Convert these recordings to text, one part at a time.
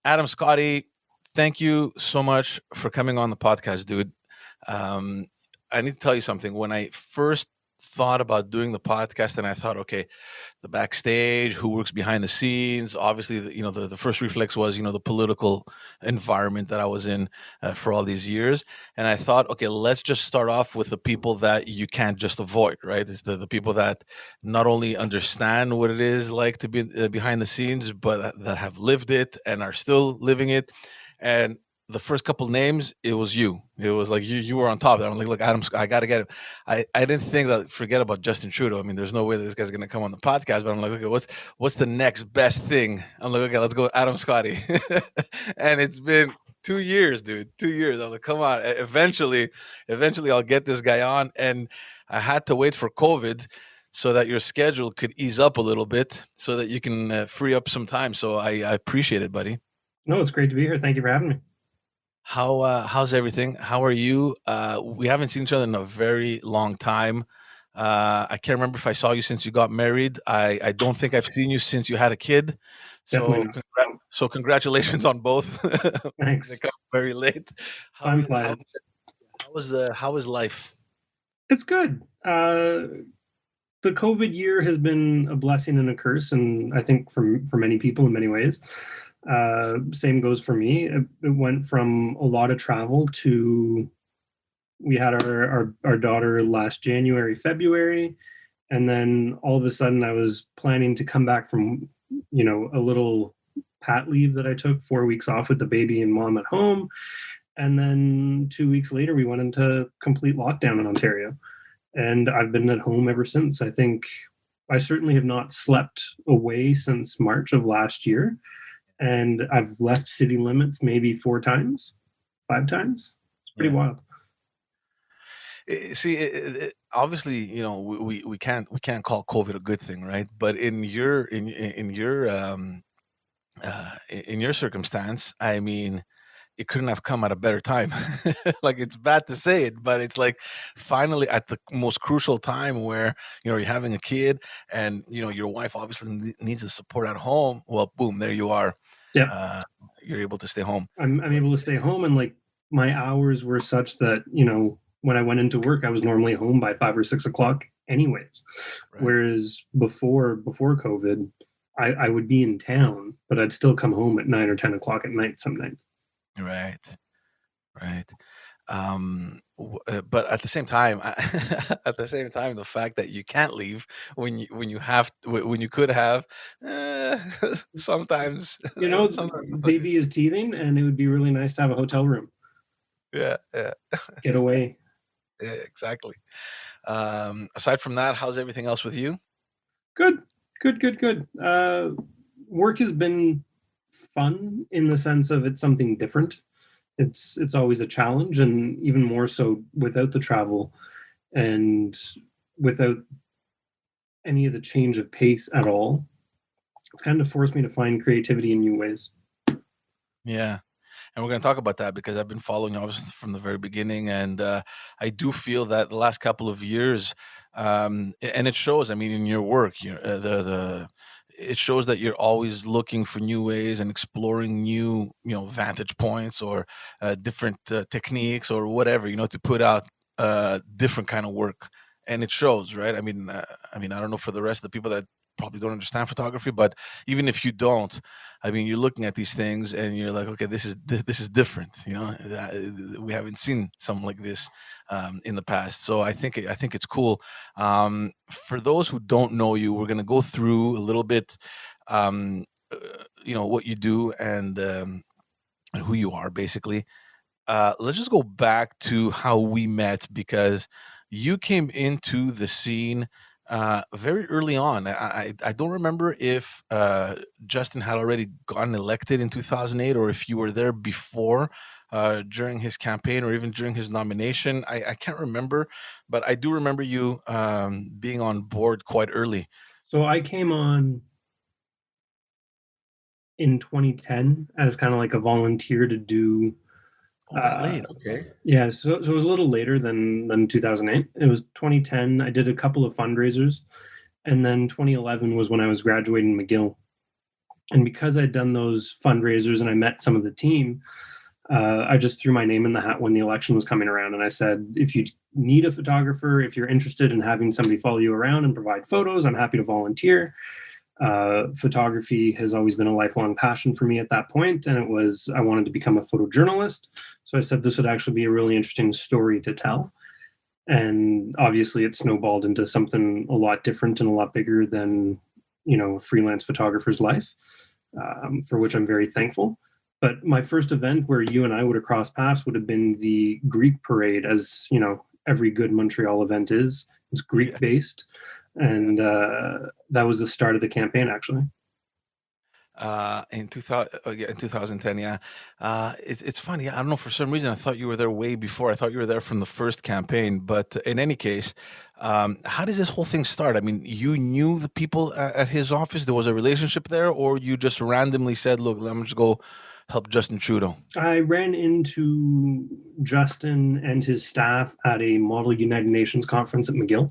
Adam Scotti, thank you so much for coming on the podcast, dude. Um, I need to tell you something. When I first thought about doing the podcast, and I thought, okay, the backstage, who works behind the scenes. Obviously, the first reflex was, the political environment that I was in for all these years. And I thought, okay, let's just start off with the people that you can't just avoid, right? It's the people that not only understand what it is like to be behind the scenes, but that have lived it and are still living it. And the first couple names, it was you. It was like you were on top. I'm like, look, Adam, I got to get him. I didn't think that. Forget about Justin Trudeau. I mean, there's no way that this guy's gonna come on the podcast. But I'm like, okay, what's the next best thing? I'm like, okay, let's go with Adam Scotti. And it's been 2 years, dude. 2 years. I'm like, come on. Eventually, I'll get this guy on. And I had to wait for COVID so that your schedule could ease up a little bit, so that you can free up some time. So I appreciate it, buddy. No, it's great to be here. Thank you for having me. How's everything? How are you? We haven't seen each other in a very long time. I can't remember if I saw you since you got married. I don't think I've seen you since you had a kid. Definitely So not. congratulations on both. They Thanks. come very late. How Time is how flies. how is life? It's good. The COVID year has been a blessing and a curse, and I think for many people in many ways. Same goes for me. It went from a lot of travel to we had our daughter last January, February, and then all of a sudden I was planning to come back from a little pat leave that I took, 4 weeks off with the baby and mom at home. And then 2 weeks later, we went into complete lockdown in Ontario. And I've been at home ever since. I think I certainly have not slept away since March of last year. And I've left city limits maybe 4 times, 5 times. It's pretty Yeah. wild. See, obviously, we can't call COVID a good thing, right? But in your circumstance, I mean, it couldn't have come at a better time. Like, it's bad to say it, but it's like finally at the most crucial time where you're having a kid, and your wife obviously needs the support at home. Well, boom, there you are. Yeah. Uh, you're able to stay home. I'm But able to stay home, and like my hours were such that when I went into work, I was normally home by 5 or 6 o'clock, anyways. right, Whereas before COVID, I would be in town, but I'd still come home at 9 or 10 o'clock at night some nights. right, right. But at the same time, at the same time, the fact that you can't leave when you could have, uh, sometimes, sometimes it's okay. Baby is teething, and it would be really nice to have a hotel room, Yeah, yeah, get away. yeah, exactly. Aside from that, how's everything else with you? Good, good, good, good. Work has been fun in the sense of it's something different. It's always a challenge, and even more so without the travel and without any of the change of pace at all. It's kind of forced me to find creativity in new ways. Yeah. And we're going to talk about that because I've been following you obviously from the very beginning, and I do feel that the last couple of years, and it shows. I mean, in your work, the it shows that you're always looking for new ways and exploring new, vantage points or different techniques or whatever, to put out different kind of work, and it shows, right? I don't know for the rest of the people that probably don't understand photography, but even if you don't, I mean, you're looking at these things and you're like, okay, this is different. We haven't seen something like this in the past. So I think it's cool. For those who don't know you, we're gonna go through a little bit, um, uh, what you do and who you are, basically. Let's just go back to how we met because you came into the scene very early on. I don't remember if Justin had already gotten elected in 2008 or if you were there before during his campaign or even during his nomination. I can't remember, but I do remember you being on board quite early. So I came on in 2010 as kind of like a volunteer to do. Oh, that late. Okay. Yeah, so it was a little later than 2008. It was 2010. I did a couple of fundraisers, and then 2011 was when I was graduating McGill. And because I'd done those fundraisers and I met some of the team, I just threw my name in the hat when the election was coming around. And I said, if you need a photographer, if you're interested in having somebody follow you around and provide photos, I'm happy to volunteer. Photography has always been a lifelong passion for me at that point, and I wanted to become a photojournalist. So I said this would actually be a really interesting story to tell. And obviously, it snowballed into something a lot different and a lot bigger than a freelance photographer's life, for which I'm very thankful. But my first event where you and I would have crossed paths would have been the Greek parade, as every good Montreal event is. It's Greek Yeah. based, and that was the start of the campaign, actually. In 2000, yeah, in 2010, yeah. It's funny. I don't know. For some reason, I thought you were there way before. I thought you were there from the first campaign. But in any case, how does this whole thing start? I mean, you knew the people at his office. There was a relationship there, or you just randomly said, "Look, let me just go help Justin Trudeau." I ran into Justin and his staff at a Model United Nations conference at McGill.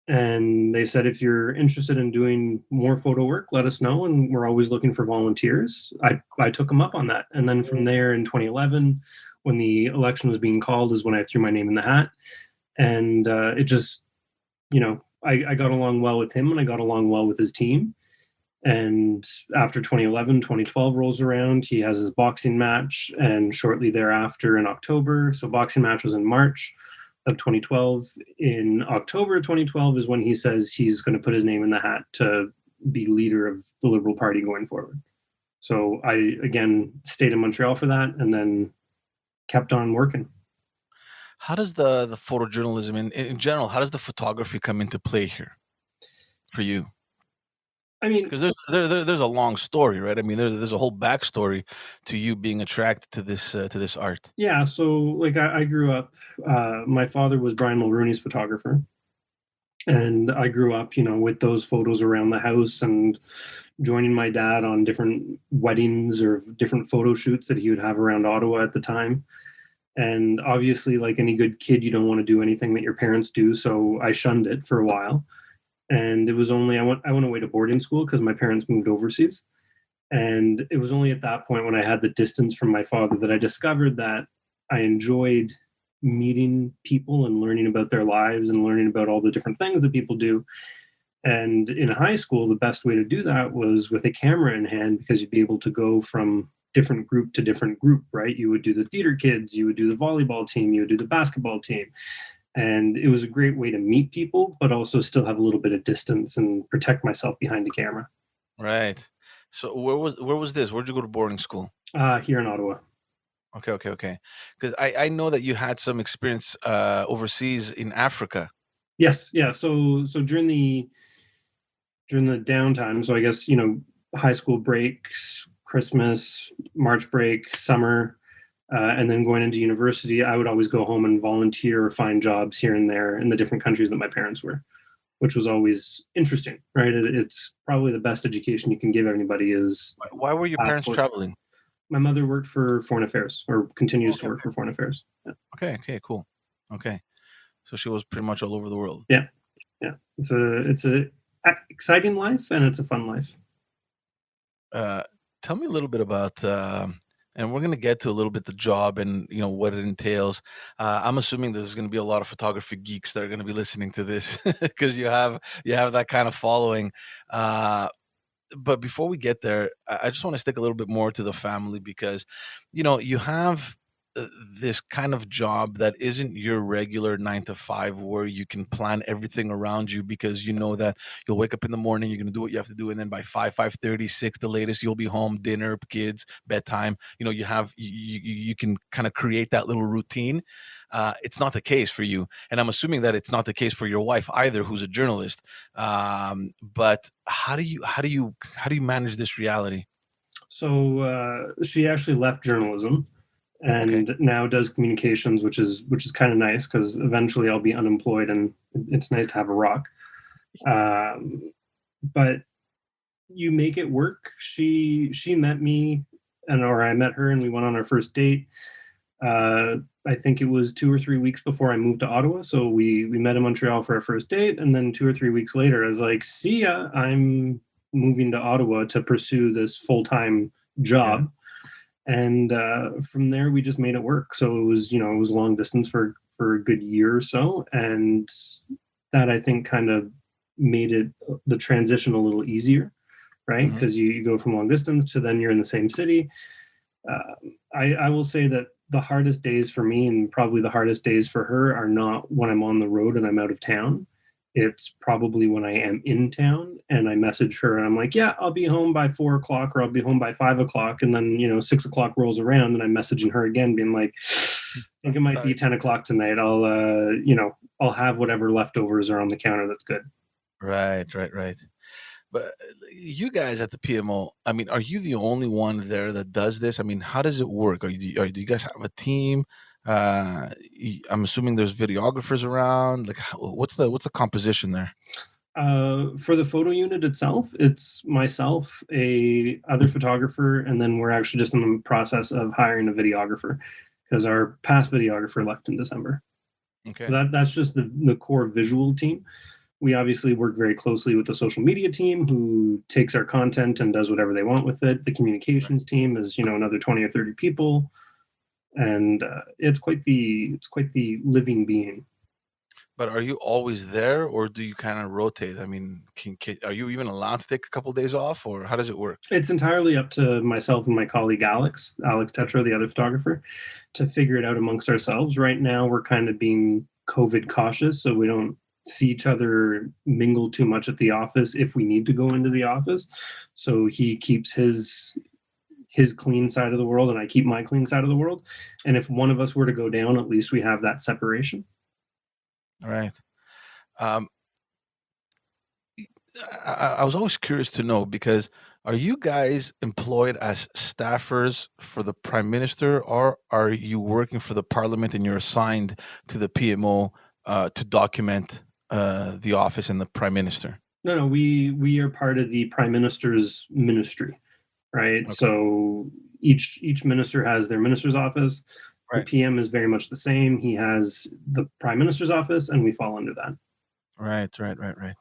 And they said, if you're interested in doing more photo work, let us know. And we're always looking for volunteers. I took them up on that. And then from there in 2011, when the election was being called, is when I threw my name in the hat. And it just, I got along well with him and I got along well with his team. And after 2011, 2012 rolls around, he has his boxing match. And shortly thereafter in October, so boxing match was in March of 2012. In October 2012 is when he says he's going to put his name in the hat to be leader of the Liberal Party going forward. So I, again, stayed in Montreal for that and then kept on working. How does the photojournalism in general? How does the photography come into play here for you? I mean, Because there's a long story, right? I mean, there's a whole backstory to you being attracted to this art. yeah, so like I grew up, my father was Brian Mulrooney's photographer. And I grew up, with those photos around the house and joining my dad on different weddings or different photo shoots that he would have around Ottawa at the time. And obviously, like any good kid, you don't want to do anything that your parents do. So I shunned it for a while. And it was only I went away to boarding school because my parents moved overseas. And it was only at that point when I had the distance from my father that I discovered that I enjoyed meeting people and learning about their lives and learning about all the different things that people do. And in high school, the best way to do that was with a camera in hand because you'd be able to go from different group to different group, right? You would do the theater kids, you would do the volleyball team, you would do the basketball team. And it was a great way to meet people, but also still have a little bit of distance and protect myself behind the camera. Right. So where was this? Where'd you go to boarding school? Here in Ottawa. Okay, okay, okay. Because I know that you had some experience overseas in Africa. Yes, yeah. So during the downtime, so I guess high school breaks, Christmas, March break, summer, and then going into university, I would always go home and volunteer or find jobs here and there in the different countries that my parents were, which was always interesting, right? It's probably the best education you can give anybody is Why were your parents passport. traveling? My mother worked for foreign affairs or continues to Okay, work for foreign affairs. Yeah, okay, okay, cool. Okay, so she was pretty much all over the world. yeah, yeah. It's a exciting life and it's a fun life. Uh, Tell me a little bit about, and we're going to get to a little bit the job and what it entails. I'm assuming there's going to be a lot of photography geeks that are going to be listening to this because you have that kind of following. Uh, but before we get there, I just want to stick a little bit more to the family because, you have this kind of job that isn't your regular 9 to 5 where you can plan everything around you because you know that you'll wake up in the morning, you're going to do what you have to do. And then by 5:30, 6, the latest, you'll be home, dinner, kids, bedtime. You can kind of create that little routine. It's not the case for you. And I'm assuming that it's not the case for your wife either, who's a journalist. But how do you manage this reality? So she actually left journalism Okay. and now does communications, which is kind of nice because eventually I'll be unemployed and it's nice to have a rock. But you make it work. She met me or I met her and we went on our first date. I think it was 2 or 3 weeks before I moved to Ottawa. So we met in Montreal for our first date, and then 2 or 3 weeks later, I was like, "See ya! moving to Ottawa to pursue this full-time Yeah. job. And from there, we just made it work. So it was, it was long distance for a good year or so, and that I think kind of made it the transition a little easier, right? Hmm. Because you go from long distance to then you're in the same city. I will say that the hardest days for me and probably the hardest days for her are not when I'm on the road and I'm out of town. It's probably when I am in town and I message her and I'm like, yeah, I'll be home by 4 o'clock or I'll be home by 5 o'clock. And then, 6 o'clock rolls around and I'm messaging her again, being like, I think it might be Sorry. 10 o'clock tonight. I'll have whatever leftovers are on the counter. That's good. Right, right, right. But you guys at the PMO, I mean, are you the only one there that does this? I mean, how does it work? Do you guys have a team? I'm assuming there's videographers around. Like, what's the composition there? For the photo unit itself, it's myself, a other photographer, and then we're actually just in the process of hiring a videographer because our past videographer left in December. Okay, That's just the core visual team. We obviously work very closely with the social media team who takes our content and does whatever they want with it. The right. communications team is another 20 or 30 people, and it's quite the living being. But are you always there, or do you kind of rotate? I mean, are you even allowed to take a couple days off, or how does it work? It's entirely up to myself and my colleague Alex Tetra, the other photographer, to figure it out amongst ourselves. Right now, we're kind of being COVID cautious, so we don't see each other mingle too much at the office if we need to go into the office. So he keeps his clean side of the world, and I keep my clean side of the world. And if one of us were to go down, at least we have that separation. All right. Um, I was always curious to know because are you guys employed as staffers for the prime minister, or are you working for the parliament and you're assigned to the PMO to document the office and the prime minister? No, no, we are part of the prime minister's ministry, right? Okay, So each minister has their minister's office. The right, PM is very much the same. He has the prime minister's office, and we fall under that. right, right, right, right.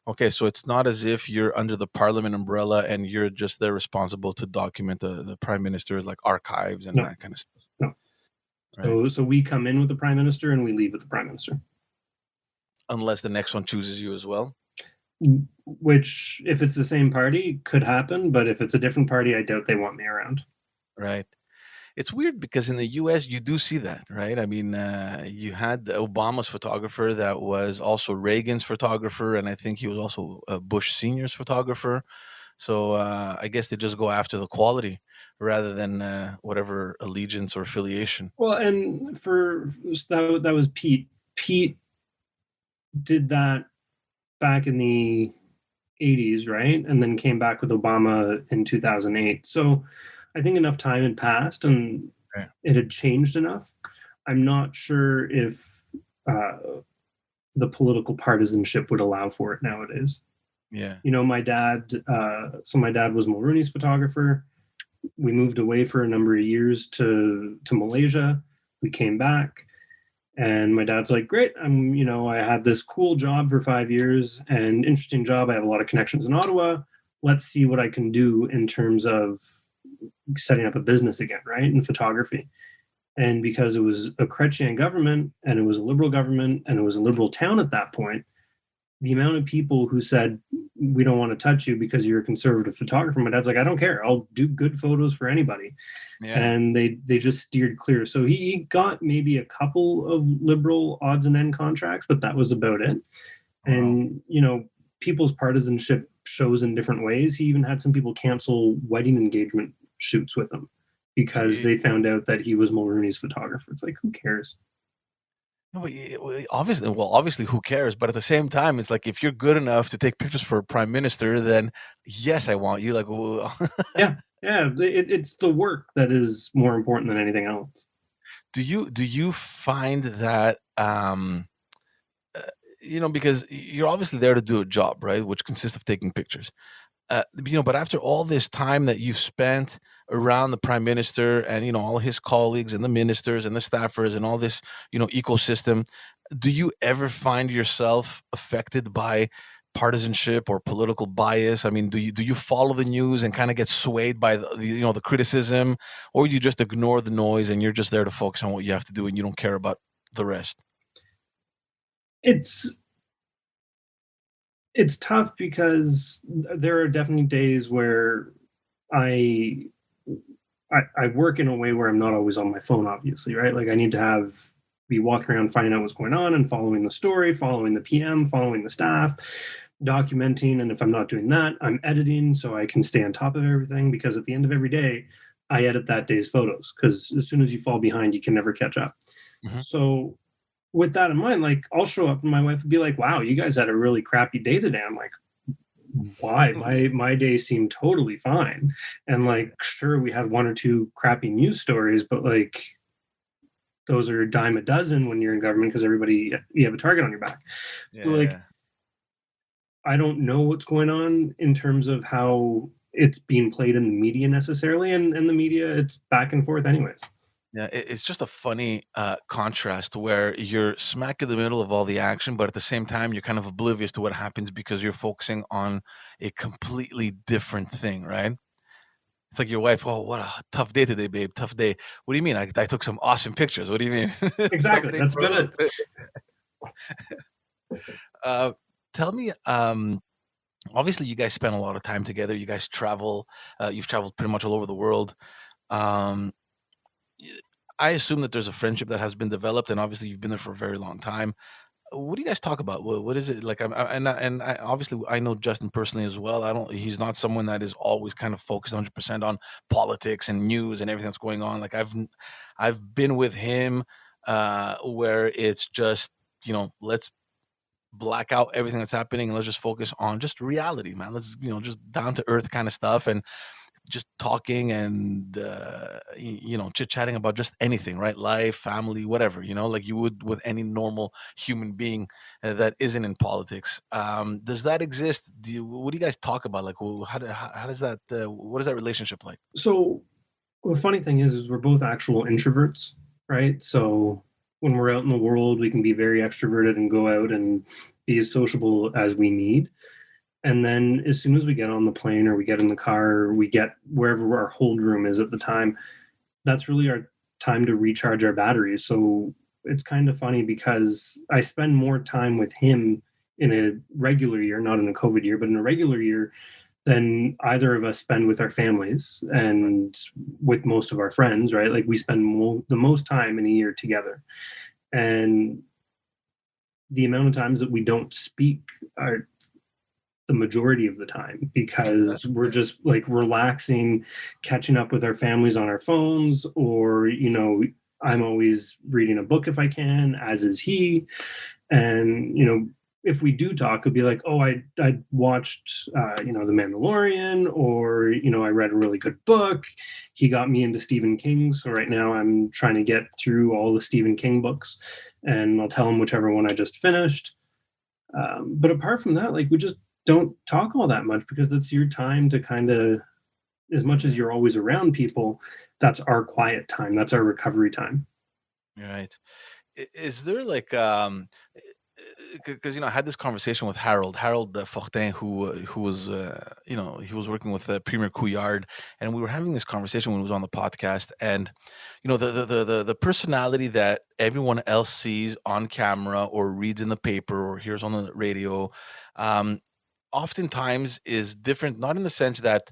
Okay, so it's not as if you're under the parliament umbrella and you're just there responsible to document the prime minister's like archives and No, that kind of stuff, no. right? So we come in with the prime minister and we leave with the prime minister. Unless the next one chooses you as well. Which, if it's the same party, could happen. But if it's a different party, I doubt they want me around. Right. It's weird because in the US, you do see that, right? I mean, you had Obama's photographer that was also Reagan's photographer, and I think he was also Bush Senior's photographer. So I guess they just go after the quality rather than whatever allegiance or affiliation. Well, and that was Pete. Pete did that back in the 80s, right? And then came back with Obama in 2008. So I think enough time had passed and Right. it had changed enough. I'm not sure if uh, the political partisanship would allow for it nowadays. Yeah. My dad, so my dad was Mulrooney's photographer. We moved away for a number of years to Malaysia. We came back. And my dad's like, great. I had this cool job for 5 years and interesting job. I have a lot of connections in Ottawa. Let's see what I can do in terms of setting up a business again, right? In photography. And because it was a Chrétien government and it was a liberal government and it was a liberal town at that point, the amount of people who said, we don't want to touch you because you're a conservative photographer. My dad's like, I don't care. I'll do good photos for anybody. Yeah. And they just steered clear. So he got maybe a couple of liberal odds and end contracts, but that was about it. Wow. And people's partisanship shows in different ways. He even had some people cancel wedding engagement shoots with him because Gee. they found out that he was Mulrooney's photographer. It's like, who cares? No, but obviously, who cares? But at the same time, it's like if you're good enough to take pictures for a prime minister, then yes, I want you. Like, Yeah, yeah. It's the work that is more important than anything else. do you find that uh, because you're obviously there to do a job, right, which consists of taking pictures. But after all this time that you've spent around the prime minister and all his colleagues and the ministers and the staffers and all this ecosystem, do you ever find yourself affected by partisanship or political bias? I mean, do you follow the news and kind of get swayed by the criticism, or you just ignore the noise and you're just there to focus on what you have to do and you don't care about the rest? It's it's tough because there are definitely days where I I work in a way where I'm not always on my phone, obviously, right? Like I need to be walking around finding out what's going on and following the story, following the PM, following the staff, documenting. And if I'm not doing that, I'm editing so I can stay on top of everything, because at the end of every day, I edit that day's photos, because as soon as you fall behind, you can never catch up. Hmm. So with that in mind, like I'll show up and my wife would be like, "Wow, you guys had a really crappy day today." I'm like, "Why? My day seemed totally fine." And Yeah, like, sure, we had one or two crappy news stories, but like those are a dime a dozen when you're in government, because everybody, you have a target on your back. So like, yeah. I don't know what's going on in terms of how it's being played in the media necessarily, and the media, it's back and forth anyways. Yeah, it's just a funny contrast where you're smack in the middle of all the action, but at the same time, you're kind of oblivious to what happens because you're focusing on a completely different thing, right? It's like your wife, "Oh, what a tough day today, babe. Tough day." What do you mean? I took some awesome pictures. What do you mean? Tough Exactly, day that's for about it. uh, tell me, obviously, you guys spend a lot of time together. You guys travel. You've traveled pretty much all over the world. Um, y- I assume that there's a friendship that has been developed, and obviously, you've been there for a very long time. What do you guys talk about? What is it like? Obviously I know Justin personally as well. I don't. He's not someone that is always kind of focused 100% on politics and news and everything that's going on. Like I've been with him where it's just let's black out everything that's happening and let's just focus on just reality, man. Let's just down to earth kind of stuff and just talking and chit chatting about just anything, right? Life, family, whatever, like you would with any normal human being that isn't in politics. Does that exist? What do you guys talk about? Like, how does that? What is that relationship like? So the funny thing is we're both actual introverts, right? So when we're out in the world, we can be very extroverted and go out and be as sociable as we need. And then as soon as we get on the plane or we get in the car, or we get wherever our hold room is at the time, that's really our time to recharge our batteries. So it's kind of funny because I spend more time with him in a regular year, not in a COVID year, but in a regular year, than either of us spend with our families and with most of our friends, right? Like we spend the most time in a year together. And the amount of times that we don't speak are the majority of the time, because That's we're just like relaxing, catching up with our families on our phones, or I'm always reading a book if I can, as is he. And if we do talk, it'd be like, "Oh, I watched The Mandalorian," or "I read a really good book." He got me into Stephen King, so right now I'm trying to get through all the Stephen King books, and I'll tell him whichever one I just finished. But apart from that, like we just don't talk all that much, because that's your time to kind of, as much as yeah, you're always around people, that's our quiet time. That's our recovery time. right. Is there like because I had this conversation with Harold Fortin, who was he was working with Premier Couillard, and we were having this conversation when he was on the podcast, and the personality that everyone else sees on camera or reads in the paper or hears on the radio, um, oftentimes is different, not in the sense that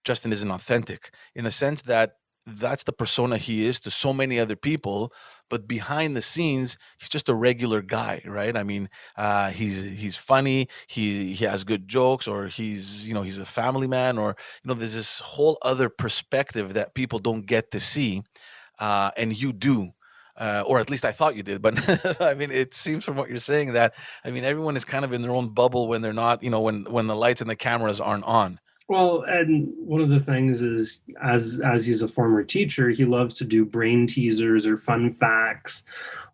Justin isn't authentic, in the sense that that's the persona he is to so many other people, but behind the scenes, he's just a regular guy, right? I mean, he's funny, he has good jokes, or he's a family man, or there's this whole other perspective that people don't get to see, and you do. Or at least I thought you did, but I mean, it seems from what you're saying that I mean everyone is kind of in their own bubble when they're not, when the lights and the cameras aren't on. Well, and one of the things is, as he's a former teacher, he loves to do brain teasers or fun facts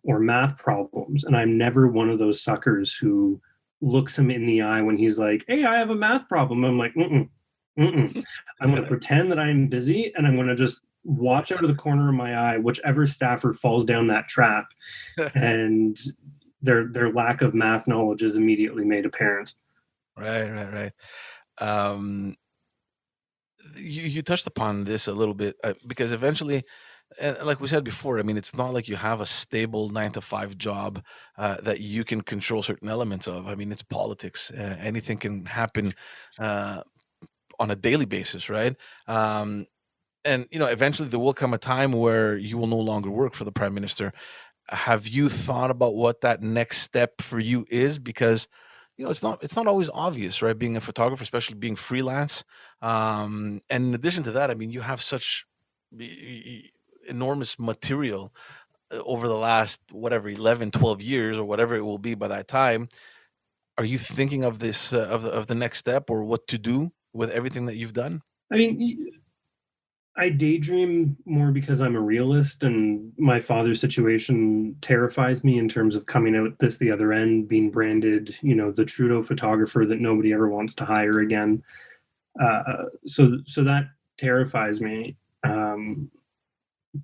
or math problems. And I'm never one of those suckers who looks him in the eye when he's like, "Hey, I have a math problem." I'm like, "Mm-mm, mm-mm." I'm going to pretend that I'm busy, and I'm going to just watch out of the corner of my eye whichever staffer falls down that trap. And their lack of math knowledge is immediately made apparent. Right, right, right. Um, you touched upon this a little bit because eventually, and like we said before, I mean, it's not like you have a stable 9 to 5 job that you can control certain elements of. I mean, it's politics. Anything can happen uh, on a daily basis, right? Um, and eventually there will come a time where you will no longer work for the prime minister. Have you thought about what that next step for you is? Because it's not always obvious, right? Being a photographer, especially being freelance. And in addition to that, I mean, you have such enormous material over the last whatever 11, 12 years or whatever it will be by that time. Are you thinking of this of the next step or what to do with everything that you've done? I mean, I daydream more because I'm a realist, and my father's situation terrifies me in terms of coming out this the other end, being branded, the Trudeau photographer that nobody ever wants to hire again. So that terrifies me.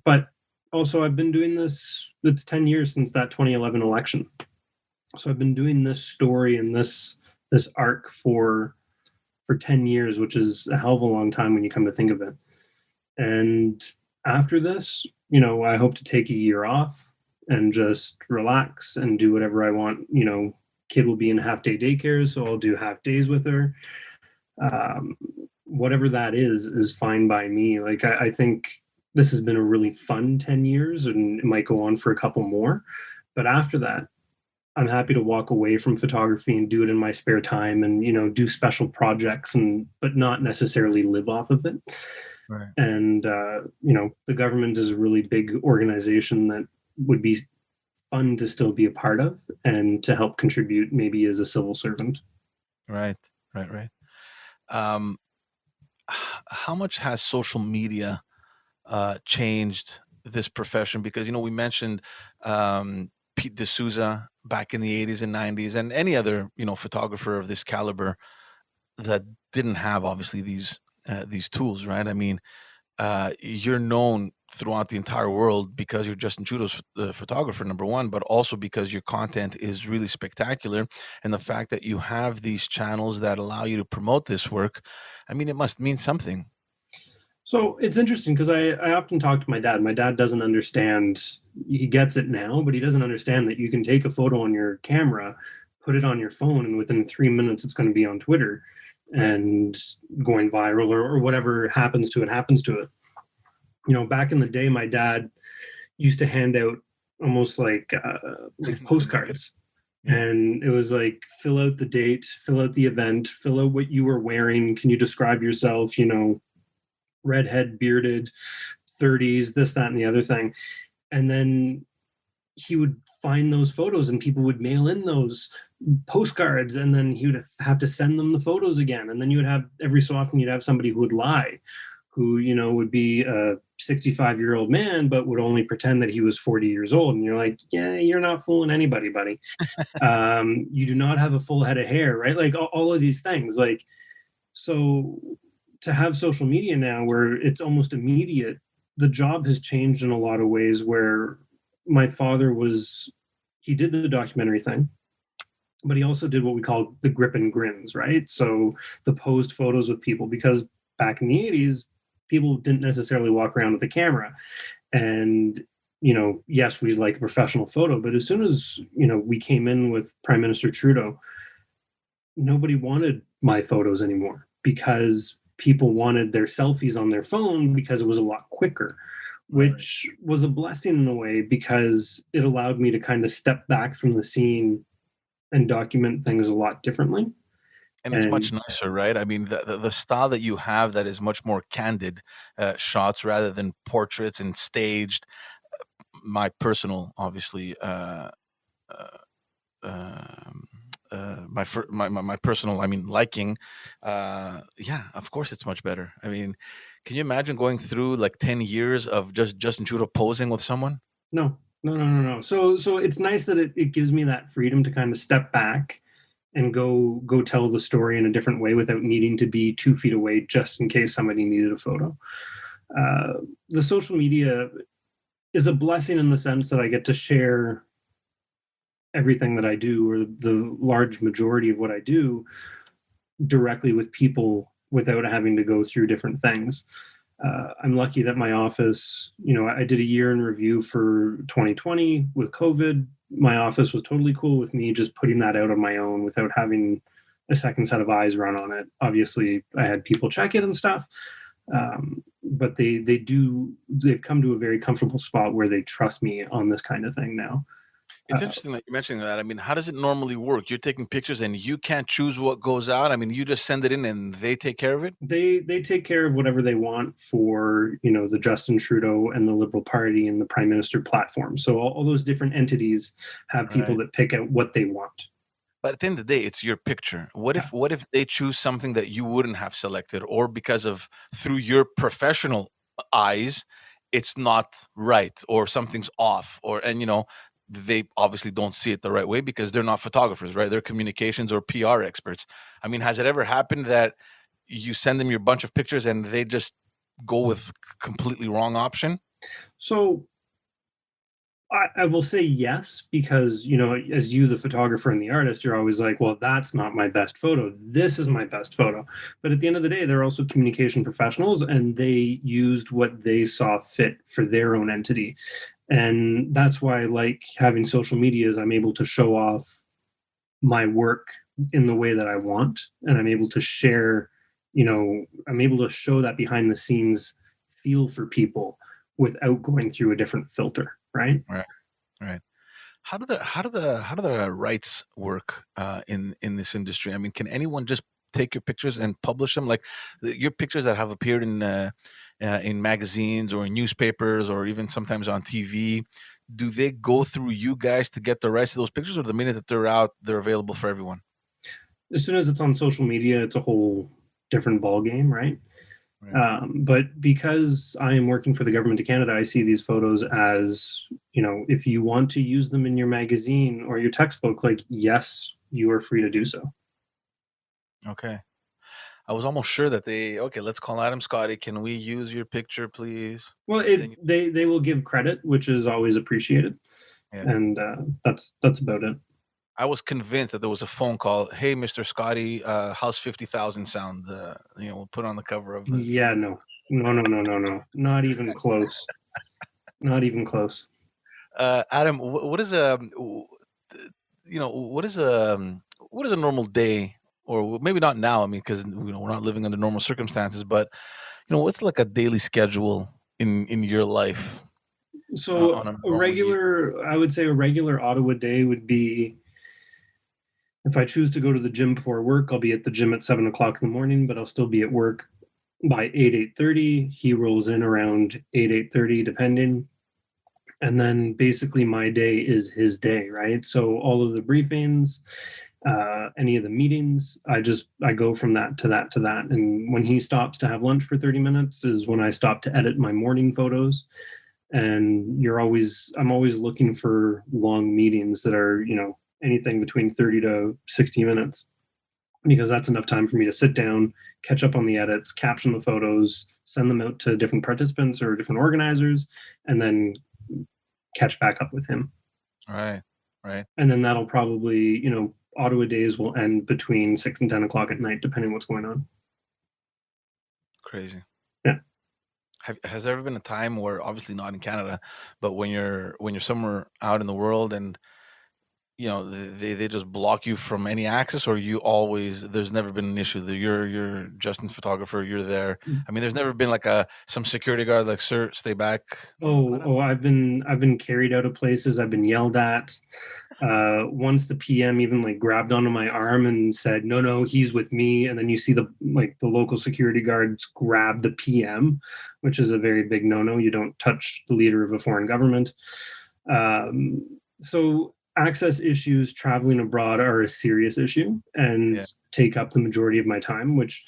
But also, I've been doing this. It's 10 years since that 2011 election. So I've been doing this story and this arc for 10 years, which is a hell of a long time when you come to think of it. And after this, I hope to take a year off and just relax and do whatever I want. Kid will be in half day daycare, so I'll do half days with her. Um, Whatever that is fine by me. Like, I think this has been a really fun 10 years, and it might go on for a couple more. But after that, I'm happy to walk away from photography and do it in my spare time and, do special projects, but not necessarily live off of it. Right. And the government is a really big organization that would be fun to still be a part of and to help contribute maybe as a civil servant. Right. Right. Right. Um, how much has social media changed this profession? Because we mentioned Pete D'Souza back in the 80s and 90s, and any other photographer of this caliber that didn't have obviously these tools, right? I mean, you're known throughout the entire world because you're Justin Trudeau's photographer, number one, but also because your content is really spectacular, and the fact that you have these channels that allow you to promote this work. I mean, it must mean something. So it's interesting because I often talk to my dad. My dad doesn't understand. He gets it now, but he doesn't understand that you can take a photo on your camera, put it on your phone, and within 3 minutes, it's going to be on Twitter Right. and going viral, or whatever happens to it, happens to it. Back in the day, my dad used to hand out almost like Naked. postcards. Yeah. And it was like, fill out the date, fill out the event, fill out what you were wearing. Can you describe yourself? Redhead, bearded, 30s, this, that, and the other thing. And then he would find those photos and people would mail in those postcards, and then he would have to send them the photos again. And then you would have, every so often, you'd have somebody who would lie, who, would be a 65-year-old man, but would only pretend that he was 40 years old. And you're like, yeah, you're not fooling anybody, buddy. You do not have a full head of hair, right? Like all of these things. Like, so to have social media now where it's almost immediate, the job has changed in a lot of ways. Where my father he did the documentary thing, but he also did what we call the grip and grins, right? So the posed photos with people, because back in the 80s, people didn't necessarily walk around with a camera. And yes, we like a professional photo, but as soon as we came in with Prime Minister Trudeau, nobody wanted my photos anymore because people wanted their selfies on their phone because it was a lot quicker, Right. Right. which was a blessing in a way because it allowed me to kind of step back from the scene and document things a lot differently. And it's much And nicer, right? I mean, the style that you have that is much more candid shots rather than portraits and staged. My personal, obviously, uh, um, my personal, I mean, liking. Yeah, of course, it's much better. I mean, can you imagine going through like 10 years of just Justin Trudeau posing with someone? no, no, no, no, no. So it's nice that it gives me that freedom to kind of step back and go tell the story in a different way without needing to be 2 feet away just in case somebody needed a photo. Uh, the social media is a blessing in the sense that I get to share everything that I do, or the large majority of what I do, directly with people without having to go through different things. I'm lucky that my office, I did a year in review for 2020 with COVID. My office was totally cool with me just putting that out on my own without having a second set of eyes run on it. Obviously, I had people check it and stuff, but they've come to a very comfortable spot where they trust me on this kind of thing now. It's Uh, interesting that you're mentioning that. I mean, how does it normally work? You're taking pictures and you can't choose what goes out. I mean, you just send it in and they take care of it? they take care of whatever they want for the Justin Trudeau and the Liberal Party and the Prime Minister platform. So all those different entities have people Right. that pick out what they want. But at the end of the day, it's your picture. What if they choose something that you wouldn't have selected, or because of through your professional eyes, it's not right, or something's off, or and they obviously don't see it the right way because they're not photographers, right? They're communications or PR experts. I mean, has it ever happened that you send them your bunch of pictures and they just go with completely wrong option? So I will say yes, because as you, the photographer and the artist, you're always like, well, that's not my best photo, this is my best photo. But at the end of the day, they're also communication professionals, and they used what they saw fit for their own entity. And that's why I like having social media, is I'm able to show off my work in the way that I want, and I'm able to share, I'm able to show that behind the scenes feel for people without going through a different filter, right? Right, right. How do the rights work in this industry? I mean, can anyone just take your pictures and publish them? Like your pictures that have appeared in magazines or in newspapers or even sometimes on TV. Do they go through you guys to get the rights to those pictures, or the minute that they're out, they're available for everyone? As soon as it's on social media, it's a whole different ball game, right? Right. But because I am working for the government of Canada, I see these photos as, if you want to use them in your magazine or your textbook, like, yes, you are free to do so. Okay. I was almost sure that okay, let's call Adam Scotti. Can we use your picture, please? Well, Then they will give credit, which is always appreciated, yeah. and that's about it. I was convinced that there was a phone call. Hey, Mr. Scotti, how's 50,000 sound? We'll put on the cover of the Yeah, Trudeau. no, no, no, no, no, no, not even close. Not even close. Adam, what is what is a normal day, or maybe not now? I mean, because we're not living under normal circumstances, but what's like a daily schedule in your life So on a normal year? I would say a regular Ottawa day would be, if I choose to go to the gym before work, I'll be at the gym at 7 o'clock in the morning, but I'll still be at work by 8:30. He rolls in around 8:30, depending. And then basically my day is his day, right? So all of the briefings, any of the meetings, I go from that to that to that. And when he stops to have lunch for 30 minutes is when I stop to edit my morning photos. And I'm always looking for long meetings that are, anything between 30 to 60 minutes, because that's enough time for me to sit down, catch up on the edits, caption the photos, send them out to different participants or different organizers, and then catch back up with him. Right, right. And then that'll probably, Ottawa days will end between 6 and 10 o'clock at night, depending what's going on. Crazy. Yeah. Has there ever been a time where, obviously not in Canada, but when you're somewhere out in the world and they just block you from any access, or you always there's never been an issue that you're Justin's photographer, you're there? I mean, there's never been like some security guard like, sir, stay back. No, Oh, Adam. oh, I've been carried out of places. I've been yelled at. Once the PM even like grabbed onto my arm and said, "No, no, he's with me." And then you see the local security guards grab the PM, which is a very big no-no. You don't touch the leader of a foreign government. So access issues traveling abroad are a serious issue and Yeah. take up the majority of my time, which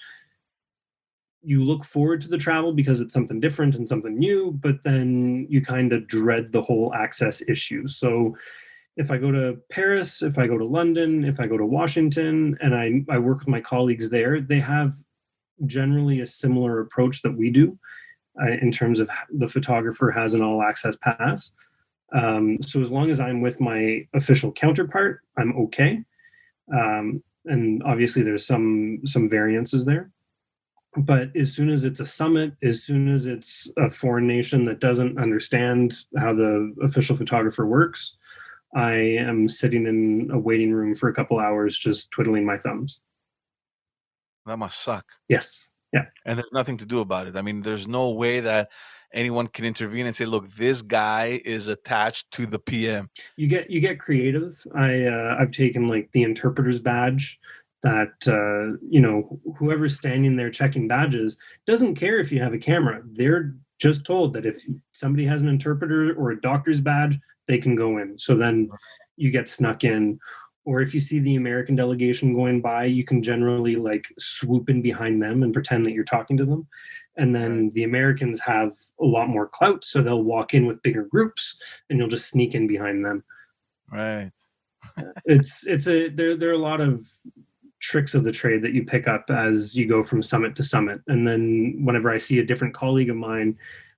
you look forward to the travel because it's something different and something new, but then you kind of dread the whole access issue. So if I go to Paris, if I go to London, if I go to Washington, and I work with my colleagues there, they have generally a similar approach that we do, in terms of the photographer has an all access pass. So as long as I'm with my official counterpart, I'm okay. And obviously there's some variances there. But as soon as it's a summit, as soon as it's a foreign nation that doesn't understand how the official photographer works, I am sitting in a waiting room for a couple hours just twiddling my thumbs. That must suck. Yes. Yeah. And there's nothing to do about it. I mean, there's no way that anyone can intervene and say, "Look, this guy is attached to the PM." You get creative. I've taken like the interpreter's badge that whoever's standing there checking badges doesn't care if you have a camera. They're just told that if somebody has an interpreter or a doctor's badge, they can go in. So then you get snuck in. Or if you see the American delegation going by, you can generally like swoop in behind them and pretend that you're talking to them. And Right. then the Americans have a lot more clout, so they'll walk in with bigger groups and you'll just sneak in behind them. Right. There are a lot of tricks of the trade that you pick up as you go from summit to summit. And then whenever I see a different colleague of mine,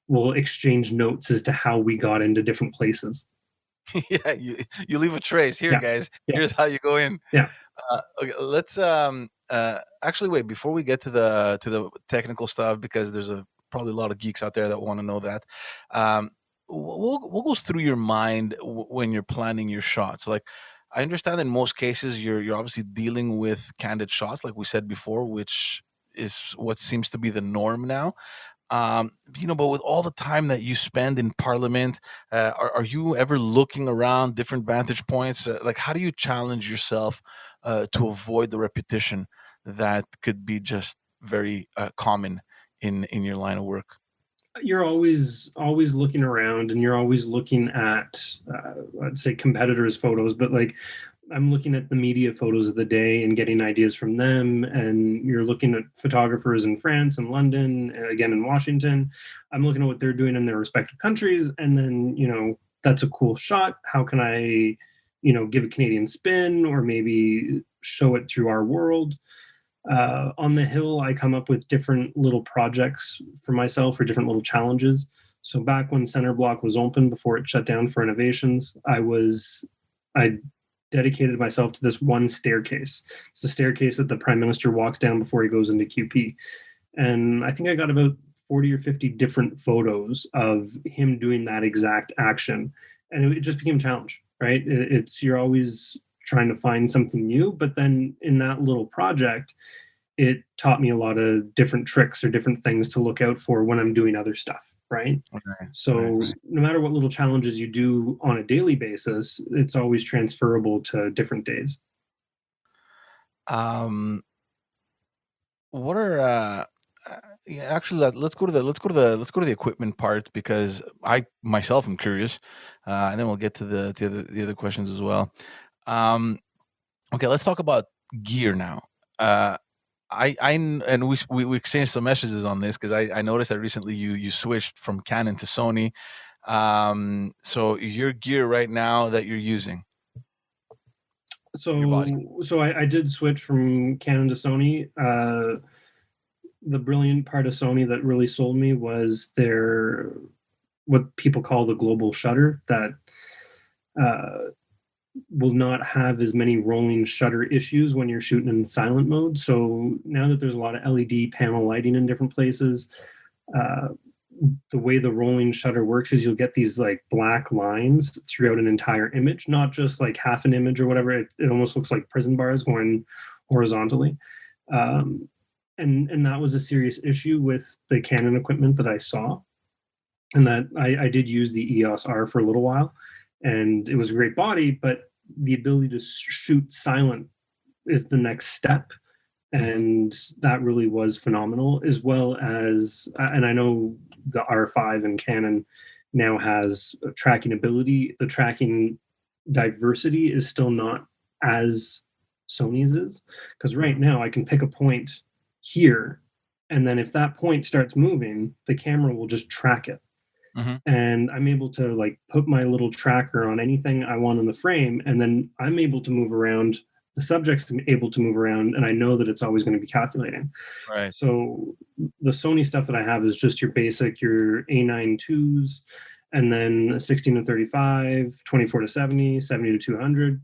we'll exchange notes as to how we got into different places. Yeah, you leave a trace. Here, Yeah. guys. Yeah. Here's how you go in. Yeah. Okay, let's actually wait before we get to the technical stuff, because there's probably a lot of geeks out there that want to know that. Um, what goes through your mind when you're planning your shots? Like, I understand in most cases you're obviously dealing with candid shots, like we said before, which is what seems to be the norm now. But with all the time that you spend in Parliament, are you ever looking around different vantage points? Like, how do you challenge yourself to avoid the repetition that could be just very common in your line of work? You're always looking around, and you're always looking at I'd say competitors' photos, but like I'm looking at the media photos of the day and getting ideas from them. And you're looking at photographers in France and London, and again in Washington. I'm looking at what they're doing in their respective countries. And then, that's a cool shot. How can I, give a Canadian spin or maybe show it through our world? On the Hill, I come up with different little projects for myself or different little challenges. So back when Center Block was open before it shut down for renovations, I dedicated myself to this one staircase. It's the staircase that the prime minister walks down before he goes into QP. And I think I got about 40 or 50 different photos of him doing that exact action. And it just became a challenge, right? You're always trying to find something new. But then in that little project, it taught me a lot of different tricks or different things to look out for when I'm doing other stuff, right? Okay, So right. no matter what little challenges you do on a daily basis, it's always transferable to different days. Um, what are yeah, actually let's go to the equipment part, because I myself am curious, and then we'll get to the other questions as well. Um, okay, let's talk about gear now. Uh, and we exchanged some messages on this, because I noticed that recently you switched from Canon to Sony. So your gear right now that you're using, your body. So I did switch from Canon to Sony. The brilliant part of Sony that really sold me was their what people call the global shutter that uh, will not have as many rolling shutter issues when you're shooting in silent mode. So now that there's a lot of LED panel lighting in different places, uh, the way the rolling shutter works is you'll get these like black lines throughout an entire image, not just like half an image or whatever. It almost looks like prison bars going horizontally. Um, and that was a serious issue with the Canon equipment that I saw. And that I did use the EOS R for a little while, and it was a great body, but the ability to shoot silent is the next step. Hmm. And that really was phenomenal, as well as, and I know the R5 and Canon now has a tracking ability. The tracking diversity is still not as Sony's is, because right Hmm. now I can pick a point here, and then if that point starts moving, the camera will just track it, Hmm. and I'm able to like put my little tracker on anything I want in the frame, and then I'm able to move around. The subject's able to move around, and I know that it's always going to be calculating. Right. So the Sony stuff that I have is just your basic, your A9 twos, and then 16 to 35, 24 to 70, 70 to 200.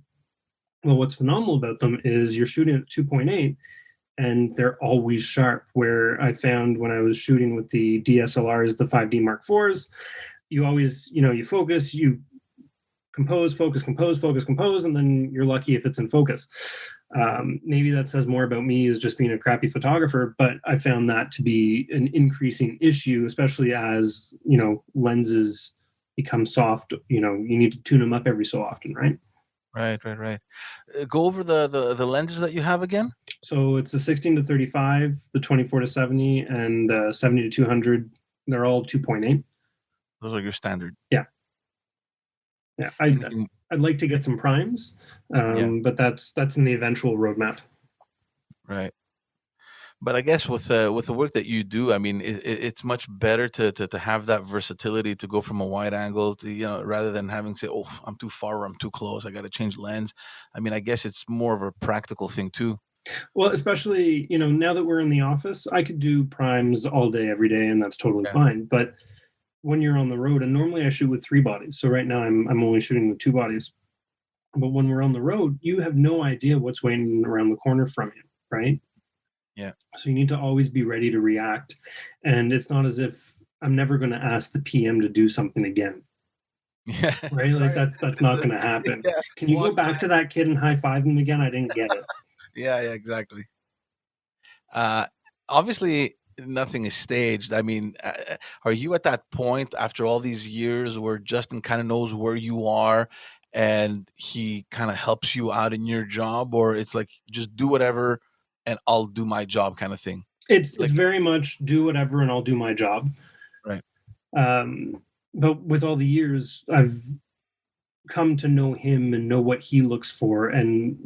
Well, what's phenomenal about them is you're shooting at 2.8 and they're always sharp. Where I found when I was shooting with the DSLRs, the 5D Mark IVs, you always, you focus, you compose, focus, compose, focus, compose, and then you're lucky if it's in focus. Maybe that says more about me as just being a crappy photographer, but I found that to be an increasing issue, especially as, lenses become soft. You need to tune them up every so often, right? Right. Go over the lenses that you have again. So it's the 16 to 35, the 24 to 70, and 70 to 200. They're all 2.8. Those are your standard. Yeah. Anything? I'd like to get some primes, Yeah. but that's in the eventual roadmap. Right. But I guess with the work that you do, I mean, it's much better to have that versatility to go from a wide angle to, rather than having to say, oh, I'm too far or I'm too close, I got to change lens. I mean, I guess it's more of a practical thing too. Well, especially, now that we're in the office, I could do primes all day, every day, and that's totally Yeah. fine. But when you're on the road, and normally I shoot with 3 bodies. So right now I'm only shooting with 2 bodies. But when we're on the road, you have no idea what's waiting around the corner from you, right? Yeah. So you need to always be ready to react. And it's not as if I'm never going to ask the PM to do something again. Yeah. Right? Like Sorry. that's not going to happen. Yeah. Can you go Walk back by. to that kid and high five him again? I didn't get it. Yeah. Exactly. Uh, Obviously, nothing is staged. I mean, are you at that point after all these years where Justin kind of knows where you are and he kind of helps you out in your job, or it's like just do whatever and I'll do my job kind of thing? It's Like, very much do whatever and I'll do my job. right. Um, but with all the years, I've come to know him and know what he looks for, and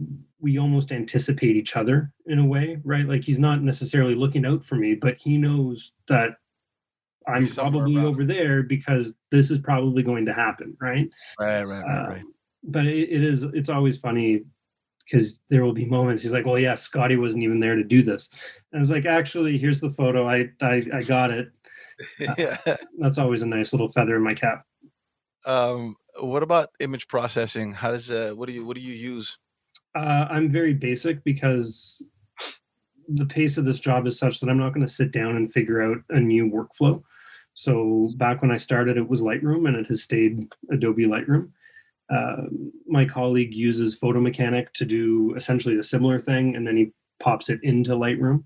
we almost anticipate each other in a way, right? Like he's not necessarily looking out for me, but he knows that He's I'm somewhere probably around. over there because this is probably going to happen, right? Right. But it's always funny because there will be moments he's like, well, yeah, Scotty wasn't even there to do this, and I was like, actually, here's the photo, I got it. uh, Yeah. that's always a nice little feather in my cap. What about image processing? How does what do you use? I'm very basic because the pace of this job is such that I'm not going to sit down and figure out a new workflow. So back when I started, it was Lightroom, and it has stayed Adobe Lightroom. My colleague uses Photo Mechanic to do essentially a similar thing, and then he pops it into Lightroom.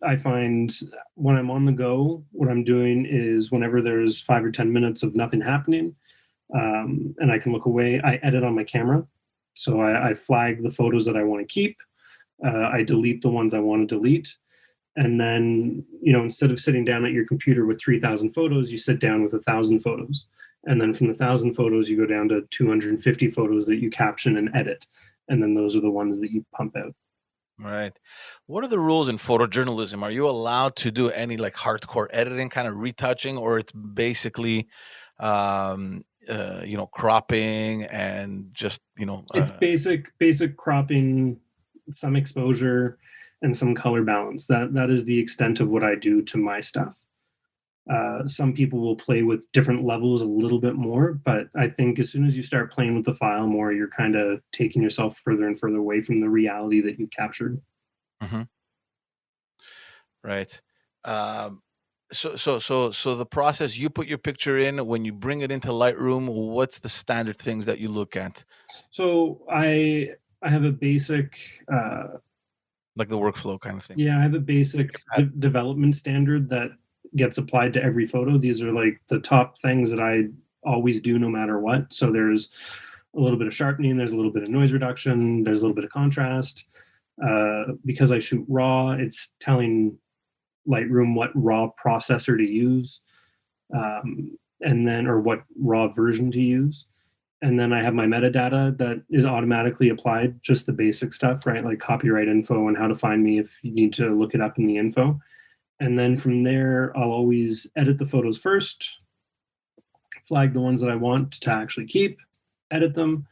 I find when I'm on the go, what I'm doing is whenever there's 5 or 10 minutes of nothing happening, and I can look away, I edit on my camera. So I flag the photos that I want to keep. I delete the ones I want to delete. And then, instead of sitting down at your computer with 3,000 photos, you sit down with 1,000 photos. And then from the 1,000 photos, you go down to 250 photos that you caption and edit. And then those are the ones that you pump out. Right. What are the rules in photojournalism? Are you allowed to do any like hardcore editing, kind of retouching, or it's basically, cropping and just, It's basic cropping, some exposure, and some color balance. That is the extent of what I do to my stuff. Some people will play with different levels a little bit more, but I think as soon as you start playing with the file more, you're kind of taking yourself further and further away from the reality that you captured. Mhm. Right. Um, so the process, you put your picture in, when you bring it into Lightroom, what's the standard things that you look at? So I have a basic Like the workflow kind of thing. yeah, I have a basic development standard that gets applied to every photo. These are like the top things that I always do no matter what. So there's a little bit of sharpening, there's a little bit of noise reduction, there's a little bit of contrast. Because I shoot raw, it's telling Lightroom what raw processor to use, and then or what raw version to use. And then I have my metadata that is automatically applied, just the basic stuff, right? Like copyright info and how to find me if you need to look it up in the info. And then from there, I'll always edit the photos first, flag the ones that I want to actually keep, edit them,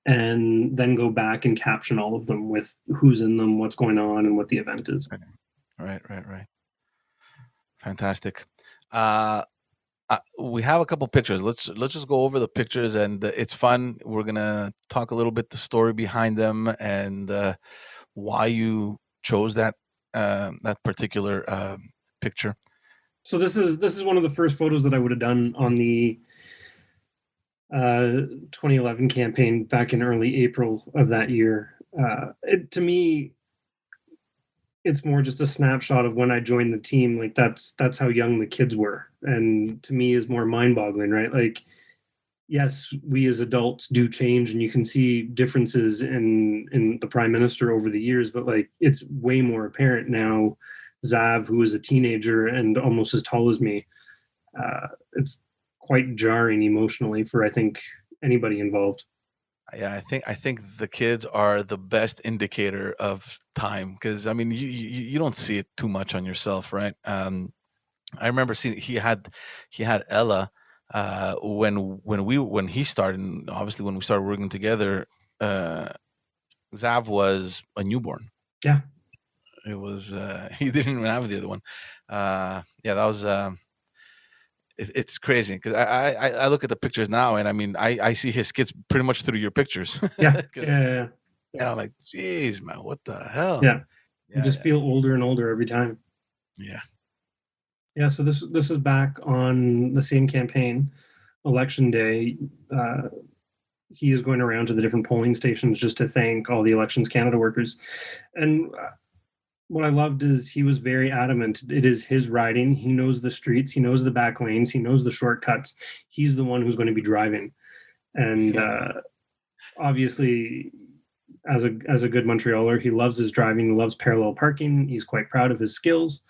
and then go back and caption all of them with who's in them, what's going on, and what the event is. Right. Right. Fantastic. Uh, We have a couple pictures. Let's just go over the pictures, and it's fun. We're gonna talk a little bit the story behind them and why you chose that particular picture. So this is one of the first photos that I would have done on the 2011 campaign back in early April of that year. To me, it's more just a snapshot of when I joined the team. Like that's how young the kids were, and to me is more mind-boggling, right? Like, yes, we as adults do change, and you can see differences in the prime minister over the years, but like it's way more apparent now. Zav, who was a teenager and almost as tall as me, it's quite jarring emotionally for I think anybody involved. Yeah, I think the kids are the best indicator of time because I mean you don't see it too much on yourself, right? I remember seeing he had Ella when he started, and obviously when we started working together. Uh, Zav was a newborn. Yeah, It was he didn't even have the other one. Yeah, that was it's crazy because I look at the pictures now and I mean I see his kids pretty much through your pictures yeah, because yeah, I'm like, geez, man, what the hell? yeah. You Yeah, just yeah, feel older and older every time. yeah. Yeah, so this is back on the same campaign, election day. Uh, he is going around to the different polling stations just to thank all the Elections Canada workers. And what I loved is he was very adamant. It is his riding. He knows the streets. He knows the back lanes. He knows the shortcuts. He's the one who's going to be driving. And Yeah. obviously, as a good Montrealer, he loves his driving. He loves parallel parking. He's quite proud of his skills.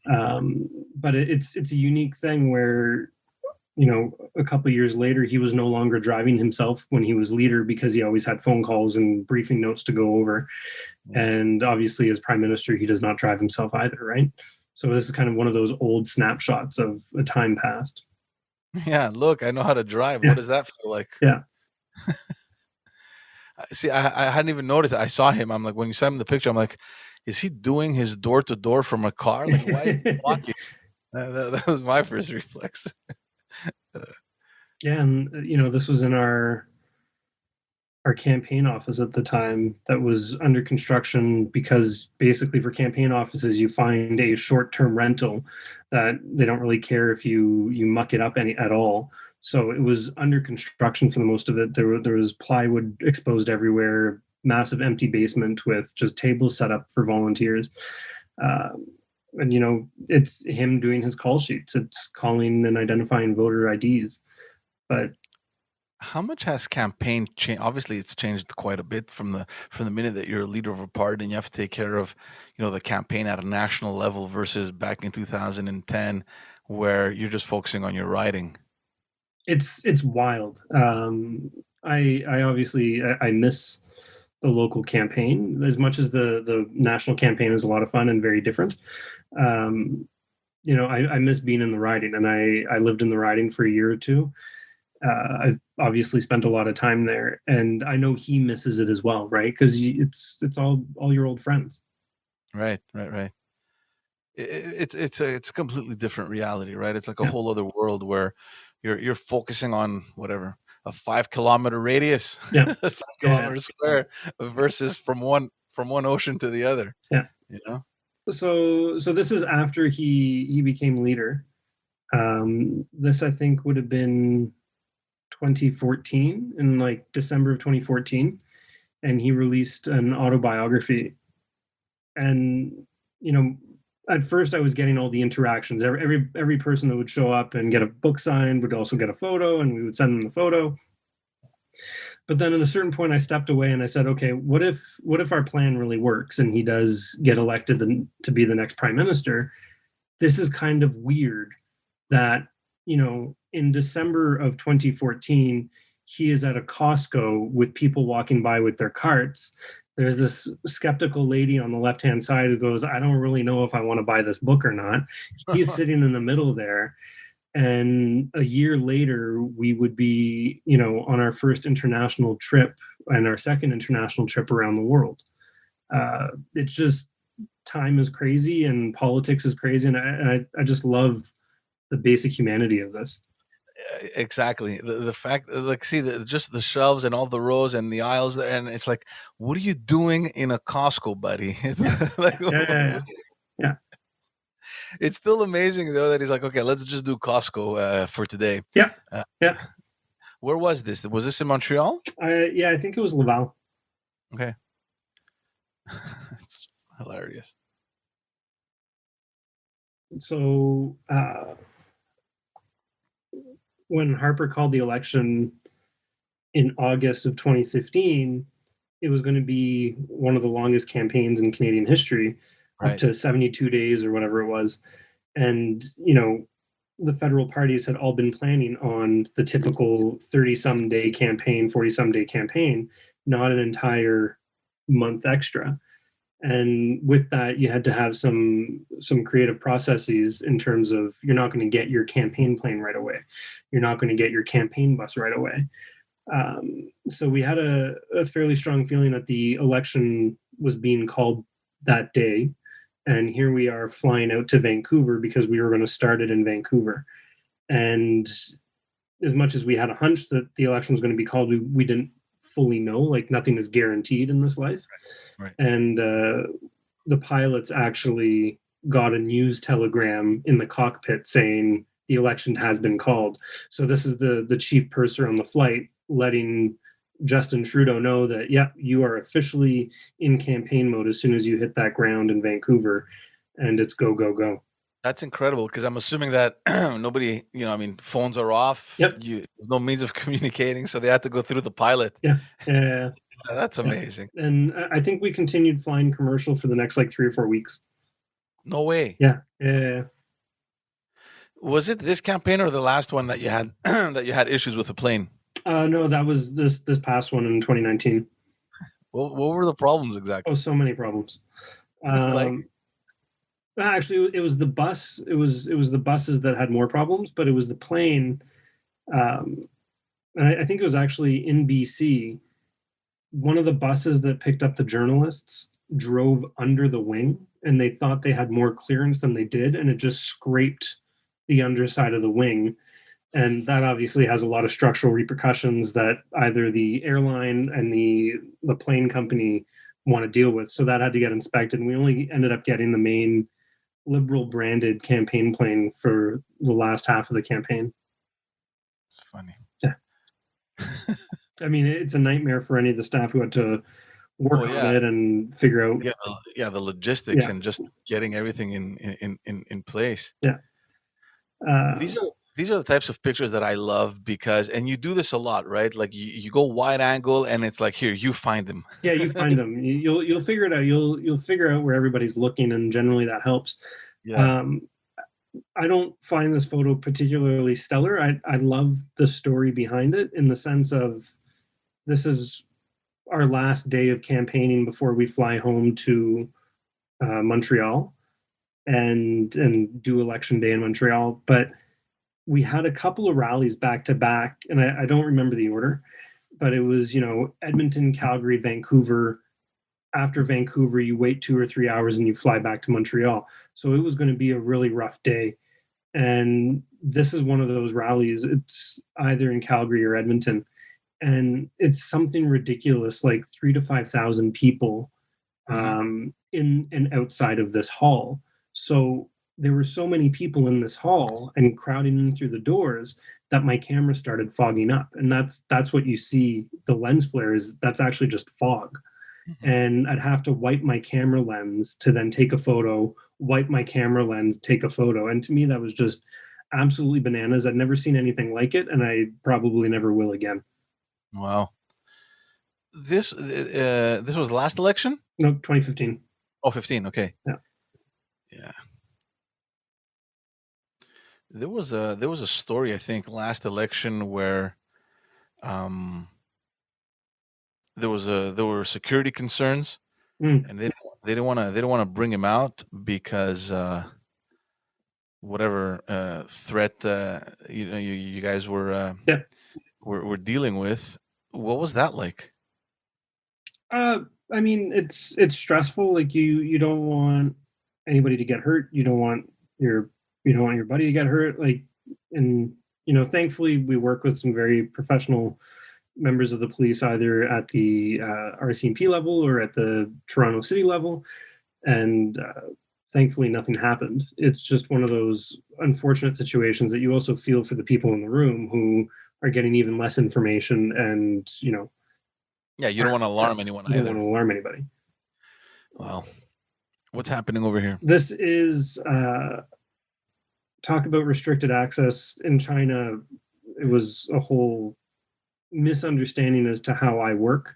But it's a unique thing where a couple of years later, he was no longer driving himself when he was leader because he always had phone calls and briefing notes to go over. Yeah. And obviously, as prime minister, he does not drive himself either, right? So this is kind of one of those old snapshots of a time past. Yeah, look, I know how to drive. What Yeah, does that feel like? yeah. See, I hadn't even noticed. I saw him. I'm like, when you sent him the picture, I'm like, is he doing his door to door from a car? Like, why is he walking? That was my first reflex. Yeah, and this was in our campaign office at the time that was under construction because basically for campaign offices you find a short-term rental that they don't really care if you muck it up any at all. So it was under construction for the most of it. There was plywood exposed everywhere, massive empty basement with just tables set up for volunteers. um, and it's him doing his call sheets, it's calling and identifying voter IDs. But How much has campaign changed? Obviously, it's changed quite a bit from the minute that you're a leader of a party and you have to take care of, the campaign at a national level versus back in 2010, where you're just focusing on your riding. it's wild. I obviously I miss the local campaign as much as the national campaign is a lot of fun and very different. Um, I miss being in the riding, and I lived in the riding for a year or two. I've obviously spent a lot of time there, and I know he misses it as well, right? Because it's all your old friends. Right, right, right. It's a completely different reality, right? It's like a Yeah, whole other world where you're focusing on whatever a 5 kilometer radius, yeah, 5 kilometer yeah, square versus from one ocean to the other. yeah. You know, So this is after he became leader. This I think would have been 2014, in like December of 2014, and he released an autobiography. And you know, at first I was getting all the interactions. Every person that would show up and get a book signed would also get a photo, and we would send them the photo. But then at a certain point, I stepped away and I said, okay, what if our plan really works and he does get elected to be the next prime minister? This is kind of weird that in December of 2014 he is at a Costco with people walking by with their carts. There's this skeptical lady on the left hand side who goes, I don't really know if I want to buy this book or not. He's sitting in the middle there, and a year later we would be on our first international trip and our second international trip around the world. It's just, time is crazy and politics is crazy, and I just love the basic humanity of this. Exactly. The fact, like, see, just the shelves and all the rows and the aisles there, and it's like, what are you doing in a Costco, buddy? It's like, Yeah. it's still amazing though that he's like, okay, let's just do Costco for today. Yeah. Uh, Yeah. where was this? Was this in Montreal? I think it was Laval. Okay, it's hilarious. So when Harper called the election in August of 2015, it was going to be one of the longest campaigns in Canadian history, up Right. to 72 days or whatever it was. And, the federal parties had all been planning on the typical 30 some day campaign, 40 some day campaign, not an entire month extra. And with that, you had to have some creative processes in terms of you're not going to get your campaign plane right away. You're not going to get your campaign bus right away. So we had a fairly strong feeling that the election was being called that day. And here we are flying out to Vancouver because we were going to start it in Vancouver. And as much as we had a hunch that the election was going to be called, we didn't fully know. Like, nothing is guaranteed in this life. Right. And the pilots actually got a news telegram in the cockpit saying the election has been called. So this is the chief purser on the flight letting Justin Trudeau know that, yeah, you are officially in campaign mode as soon as you hit that ground in Vancouver, and it's go, go, go. That's incredible because I'm assuming that nobody, I mean, phones are off. Yep. There's no means of communicating, so they had to go through the pilot. Yeah. Yeah. That's Yeah. amazing. And I think we continued flying commercial for the next like 3 or 4 weeks. No way. Yeah. Yeah. Was it this campaign or the last one that you had that you had issues with the plane? No, that was this past one in 2019. What were the problems exactly? Oh, so many problems. Like, Actually, it was the bus. It was the buses that had more problems, but it was the plane. Um, and I think it was actually in BC. One of the buses that picked up the journalists drove under the wing, and they thought they had more clearance than they did, and it just scraped the underside of the wing. And that obviously has a lot of structural repercussions that either the airline and the plane company want to deal with. So that had to get inspected, and we only ended up getting the main Liberal branded campaign plane for the last half of the campaign. it's funny. Yeah. I mean, it's a nightmare for any of the staff who had to work Oh on yeah, it and figure out. yeah, the logistics Yeah. and just getting everything in place. Yeah. These are these are the types of pictures that I love because, and you do this a lot, right? Like you go wide angle and it's like, here, you find them. Yeah, you find them. You'll figure it out. You'll figure out where everybody's looking, and generally that helps. Yeah. Um, I don't find this photo particularly stellar. I love the story behind it in the sense of this is our last day of campaigning before we fly home to Montreal and do election day in Montreal. But we had a couple of rallies back to back, and I don't remember the order, but it was Edmonton, Calgary, Vancouver. After Vancouver, you wait 2 or 3 hours and you fly back to Montreal. So it was going to be a really rough day. And this is one of those rallies. It's either in Calgary or Edmonton, and it's something ridiculous, like 3 to 5,000 people Mhm. in and outside of this hall. So there were so many people in this hall and crowding in through the doors that my camera started fogging up, and that's what you see. The lens flare is that's actually just fog, Mhm. and I'd have to wipe my camera lens to then take a photo, wipe my camera lens, take a photo. And to me, that was just absolutely bananas. I'd never seen anything like it, and I probably never will again. Wow. This was last election? No, 2015. Oh, 15. Okay. Yeah. Yeah. There was a story, I think, last election where um there were security concerns Mm, and they didn't want to bring him out because whatever threat you guys yeah. were dealing with. What was that like? Uh, I mean, it's stressful. Like you don't want anybody to get hurt. You don't want your you don't want your buddy to get hurt. Like, and thankfully we work with some very professional members of the police, either at the RCMP level or at the Toronto City level, and thankfully nothing happened. It's just one of those unfortunate situations that you also feel for the people in the room who are getting even less information, and Yeah, you don't want to alarm anyone you don't either. want to alarm anybody. Wow. What's happening over here? This is talk about restricted access in China. It was a whole misunderstanding as to how I work.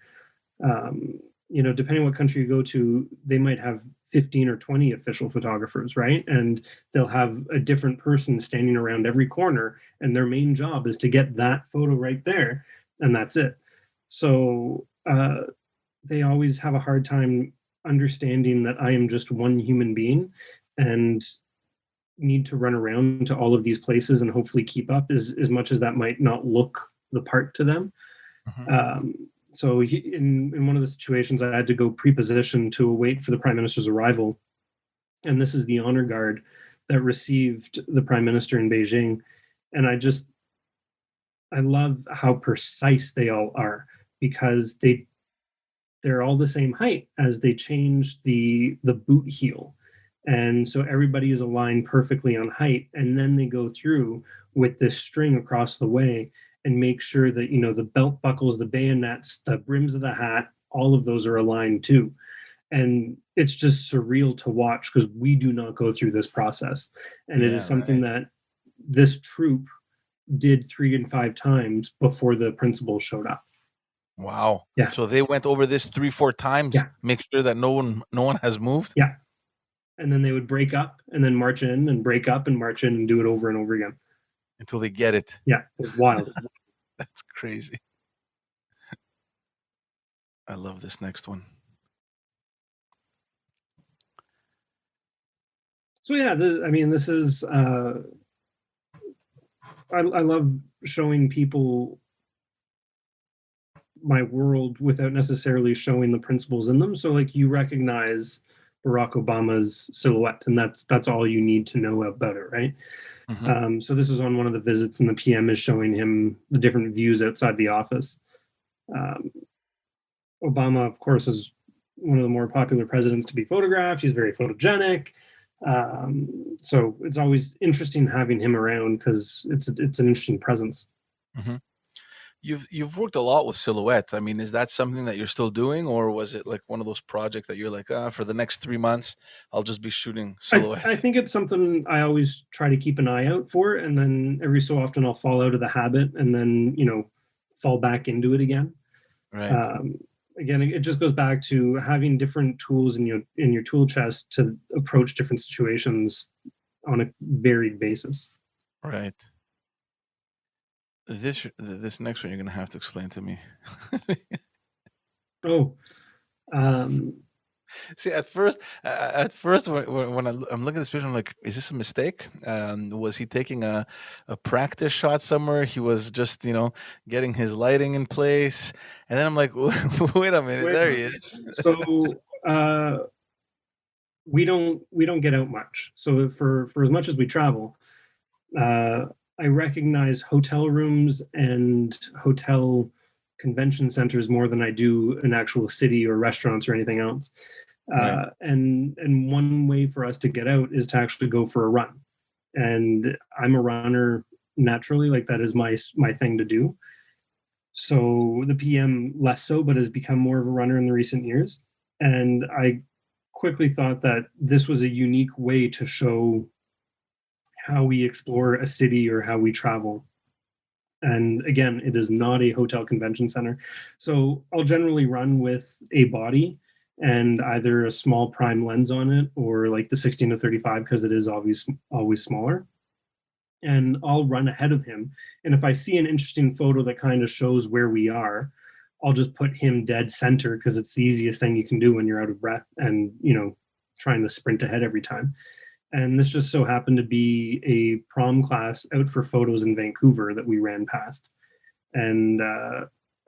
Depending what country you go to, they might have 15 or 20 official photographers, right? And they'll have a different person standing around every corner, and their main job is to get that photo right there, and that's it. So they always have a hard time understanding that I am just one human being and need to run around to all of these places and hopefully keep up, as much as that might not look the part to them. Mm-hmm. So in one of the situations, I had to go pre-position to wait for the prime minister's arrival, and this is the honor guard that received the prime minister in Beijing, and I love how precise they all are, because they're all the same height as they change the boot heel, and so everybody is aligned perfectly on height, and then they go through with this string across the way and make sure that the belt buckles, the bayonets, the brims of the hat, all of those are aligned too. And it's just surreal to watch, because we do not go through this process, and it is Yeah, something right. that this troop did 3 and 5 times before the principal showed up. Wow. Yeah. So they went over this 3-4 times, Yeah. make sure that no one has moved? Yeah. And then they would break up and then march in, and break up and march in, and do it over and over again. Until they get it. Yeah, it was wild. That's crazy. I love this next one. So yeah, this is I love showing people my world without necessarily showing the principles in them. So like, you recognize Barack Obama's silhouette, and that's all you need to know about it, right? Mm-hmm. So this was on one of the visits, and the PM is showing him the different views outside the office. Obama, of course, is one of the more popular presidents to be photographed. He's very photogenic. So it's always interesting having him around, because it's an interesting presence. Mm-hmm. You've worked a lot with silhouette. I mean, is that something that you're still doing, or was it like one of those projects that you're like, for the next 3 months, I'll just be shooting silhouette? I think it's something I always try to keep an eye out for, and then every so often I'll fall out of the habit, and then fall back into it again. Right. Again, it just goes back to having different tools in your tool chest to approach different situations on a varied basis. Right. This next one you're gonna have to explain to me. Oh, um, See, at first, when I'm looking at this picture, I'm like, is this a mistake? Was he taking a practice shot somewhere? He was just, getting his lighting in place, and then I'm like, wait a minute, wait a there he minute. is. So we don't get out much. So for as much as we travel, uh, I recognize hotel rooms and hotel convention centers more than I do an actual city or restaurants or anything else. Right. And one way for us to get out is to actually go for a run. And I'm a runner naturally, like that is my thing to do. So the PM less so, but has become more of a runner in the recent years. And I quickly thought that this was a unique way to show how we explore a city or how we travel. And again, it is not a hotel convention center. So I'll generally run with a body and either a small prime lens on it, or like the 16 to 35, because it is always smaller. And I'll run ahead of him. And if I see an interesting photo that kind of shows where we are, I'll just put him dead center, because it's the easiest thing you can do when you're out of breath and, trying to sprint ahead every time. And this just so happened to be a prom class out for photos in Vancouver that we ran past. And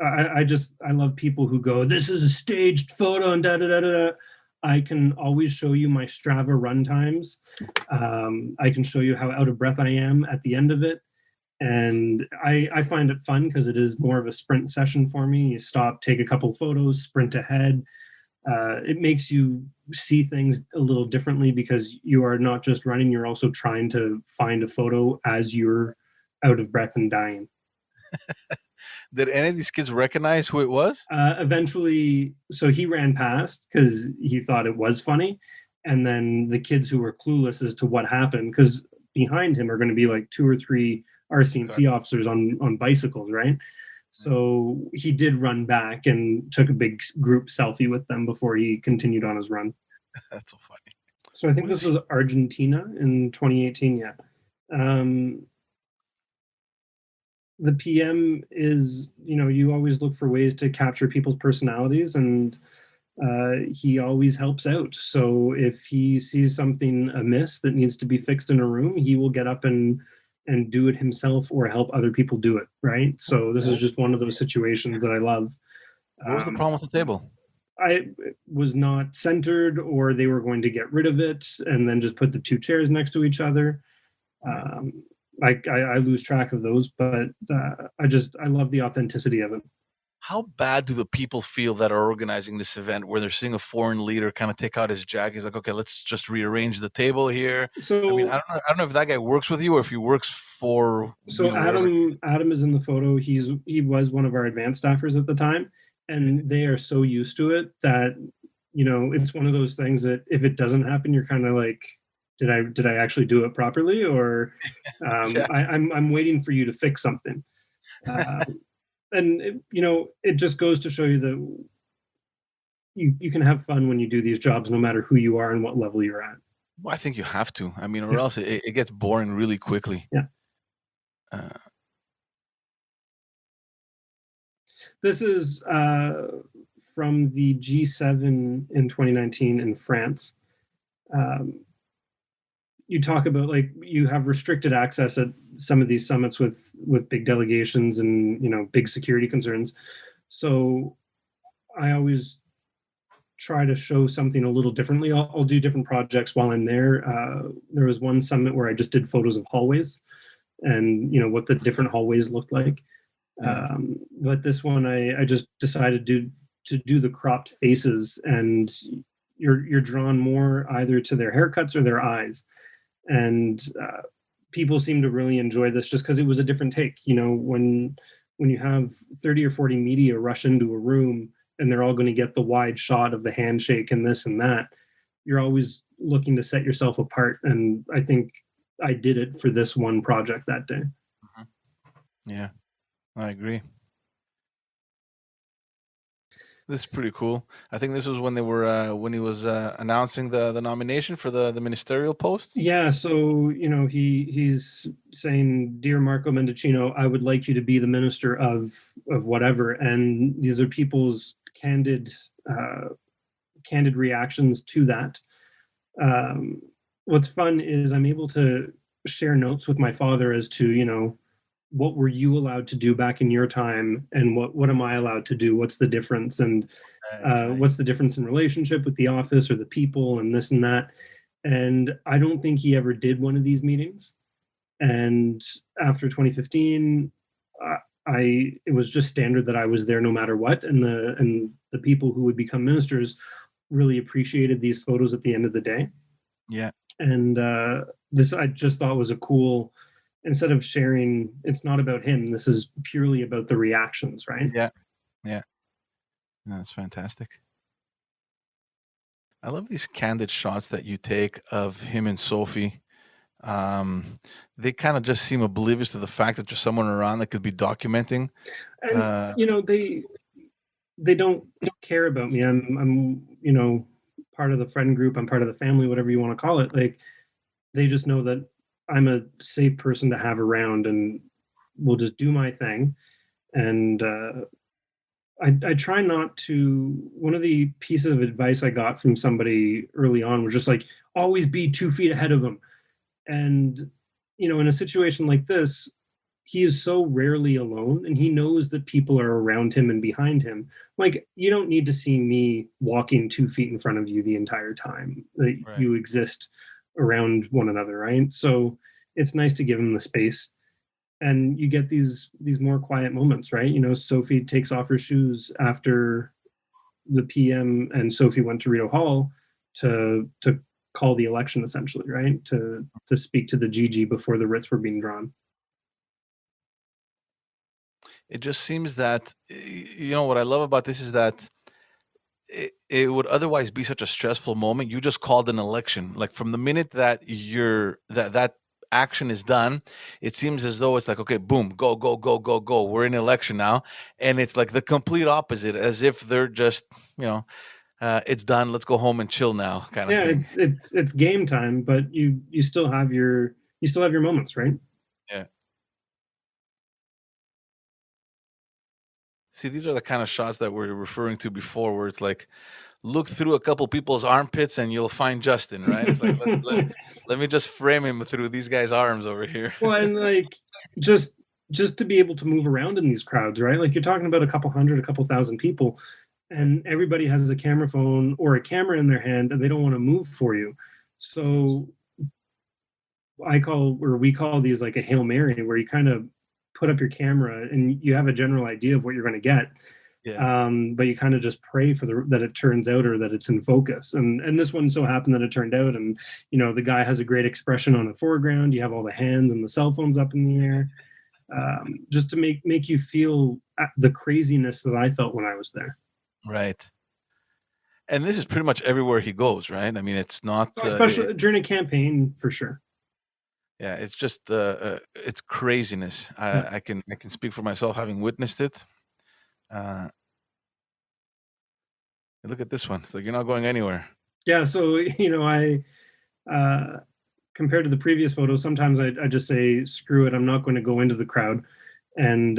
I love people who go, "This is a staged photo," and da da da da. I can always show you my Strava run times. I can show you how out of breath I am at the end of it. And I find it fun because it is more of a sprint session for me. You stop, take a couple photos, sprint ahead. It makes you see things a little differently because you are not just running, you're also trying to find a photo as you're out of breath and dying. Did any of these kids recognize who it was? Eventually, so he ran past because he thought it was funny. And then the kids who were clueless as to what happened, because behind him are going to be like 2 or 3 Okay. RCMP officers on bicycles, right? So he did run back and took a big group selfie with them before he continued on his run. That's so funny. So I think What this is was Argentina in 2018. Yeah. Um, the PM is, you always look for ways to capture people's personalities, and he always helps out. So if he sees something amiss that needs to be fixed in a room, he will get up and do it himself or help other people do it. Right. So this is what just one of those situations that I love. was the Um, problem with the table? I was not centered, or they were going to get rid of it and then just put the two chairs next to each other. Right. Um, I lose track of those, but I love the authenticity of it. How bad do the people feel that are organizing this event where they're seeing a foreign leader kind of take out his jacket? He's like, okay, let's just rearrange the table here. I mean, So I don't know if that guy works with you or if he works for, so wherever. Adam is in the photo. He was one of our advanced staffers at the time, and they are so used to it that it's one of those things that if it doesn't happen, you're kind of like, did I actually do it properly, or Yeah. I'm waiting for you to fix something. Uh, and it just goes to show you that you can have fun when you do these jobs, no matter who you are and what level you're at. Well, I think you have to. I mean, or Yeah, else it gets boring really quickly. yeah. Uh, This is from the G7 in 2019 in France. Um, you talk about, like, you have restricted access at some of these summits with big delegations and big security concerns. So I always try to show something a little differently. I'll do different projects while I'm there. There was one summit where I just did photos of hallways and what the different hallways looked like. yeah. But this one, I just decided to do the cropped faces, and you're drawn more either to their haircuts or their eyes, and people seem to really enjoy this just because it was a different take. When you have 30 or 40 media rush into a room and they're all going to get the wide shot of the handshake and this and that, you're always looking to set yourself apart. And I think I did it for this one project that day. Mhm. Yeah, I agree. This is pretty cool. I think this was when they were when he was announcing the nomination for the ministerial post. Yeah, so he's saying, "Dear Marco Mendocino, I would like you to be the minister of whatever," and these are people's uh, candid reactions to that. What's fun is I'm able to share notes with my father as to what were you allowed to do back in your time, and what am I allowed to do? What's the difference? And Right, right. what's the difference in relationship with the office or the people and this and that. And I don't think he ever did one of these meetings. And after 2015, it was just standard that I was there no matter what, and the people who would become ministers really appreciated these photos at the end of the day. Yeah, And this I just thought was a cool. Instead of sharing, it's not about him. This is purely about the reactions, right? yeah, yeah. No, that's fantastic. I love these candid shots that you take of him and Sophie. Um, they kind of just seem oblivious to the fact that there's someone around that could be documenting. And Uh, they don't care about me. I'm part of the friend group. I'm part of the family, whatever you want to call it. Like, they just know that I'm a safe person to have around, and will just do my thing. And I try not to. One of the pieces of advice I got from somebody early on was just like, always be 2 feet ahead of them. And in a situation like this, he is so rarely alone, and he knows that people are around him and behind him. Like, you don't need to see me walking 2 feet in front of you the entire time that Right. you exist around one another, right? So it's nice to give him the space, and you get these more quiet moments, right? Sophie takes off her shoes after the PM, and Sophie went to Rideau Hall to call the election, essentially, right? To speak to the GG before the writs were being drawn. It just seems that what I love about this is that it would otherwise be such a stressful moment. You just called an election. Like from the minute that that action is done, it seems as though it's like, okay, boom, go, go, go, go, go. We're in election now. And it's like the complete opposite, as if they're just, it's done. Let's go home and chill now, kind of Yeah, thing. it's game time, but you still have your moments, right? Yeah. See, these are the kind of shots that we're referring to before, where it's like, look through a couple people's armpits and you'll find Justin, right? It's like, let me just frame him through these guys' arms over here. Well, and like just just to be able to move around in these crowds, right? Like you're talking about a couple hundred, a couple thousand people, Right. and everybody has a camera phone or a camera in their hand, and they don't want to move for you. Mhm. So we call these like a Hail Mary, where you kind of put up your camera and you have a general idea of what you're going to get. Yeah. But you kind of just pray for that it turns out, or that it's in focus. And this one so happened that it turned out, and the guy has a great expression on the foreground. You have all the hands and the cell phones up in the air, just to make you feel the craziness that I felt when I was there. Right. And this is pretty much everywhere he goes, right? I mean, it's not, So especially during a campaign, for sure. yeah, it's just, it's craziness. Yeah. I can speak for myself, having witnessed it. Uh, Look at this one. It's like you're not going anywhere. Yeah. So I uh, compared to the previous photo, sometimes I just say screw it. I'm not going to go into the crowd, and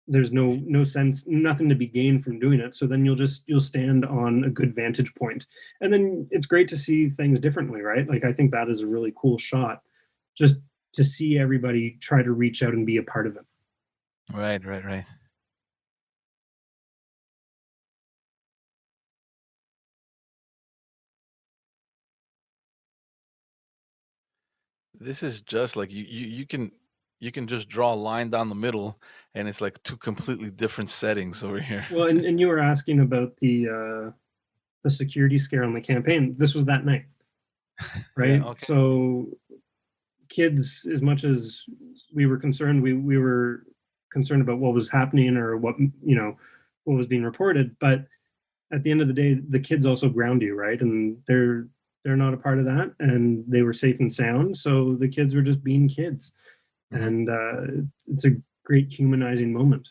there's no sense, nothing to be gained from doing it. So then you'll stand on a good vantage point, and then it's great to see things differently, right? Like I think that is a really cool shot, just to see everybody try to reach out and be a part of it. Right, right, right. This is just like you can just draw a line down the middle, and it's like two completely different settings over here. Well, and you were asking about the security scare on the campaign. This was that night, Yeah. right? Okay. So kids, as much as we were concerned, we were concerned about what was happening, or what was being reported. But at the end of the day, the kids also ground you, right? And they're not a part of that, and they were safe and sound. So the kids were just being kids, Hmm. and it's a great humanizing moment.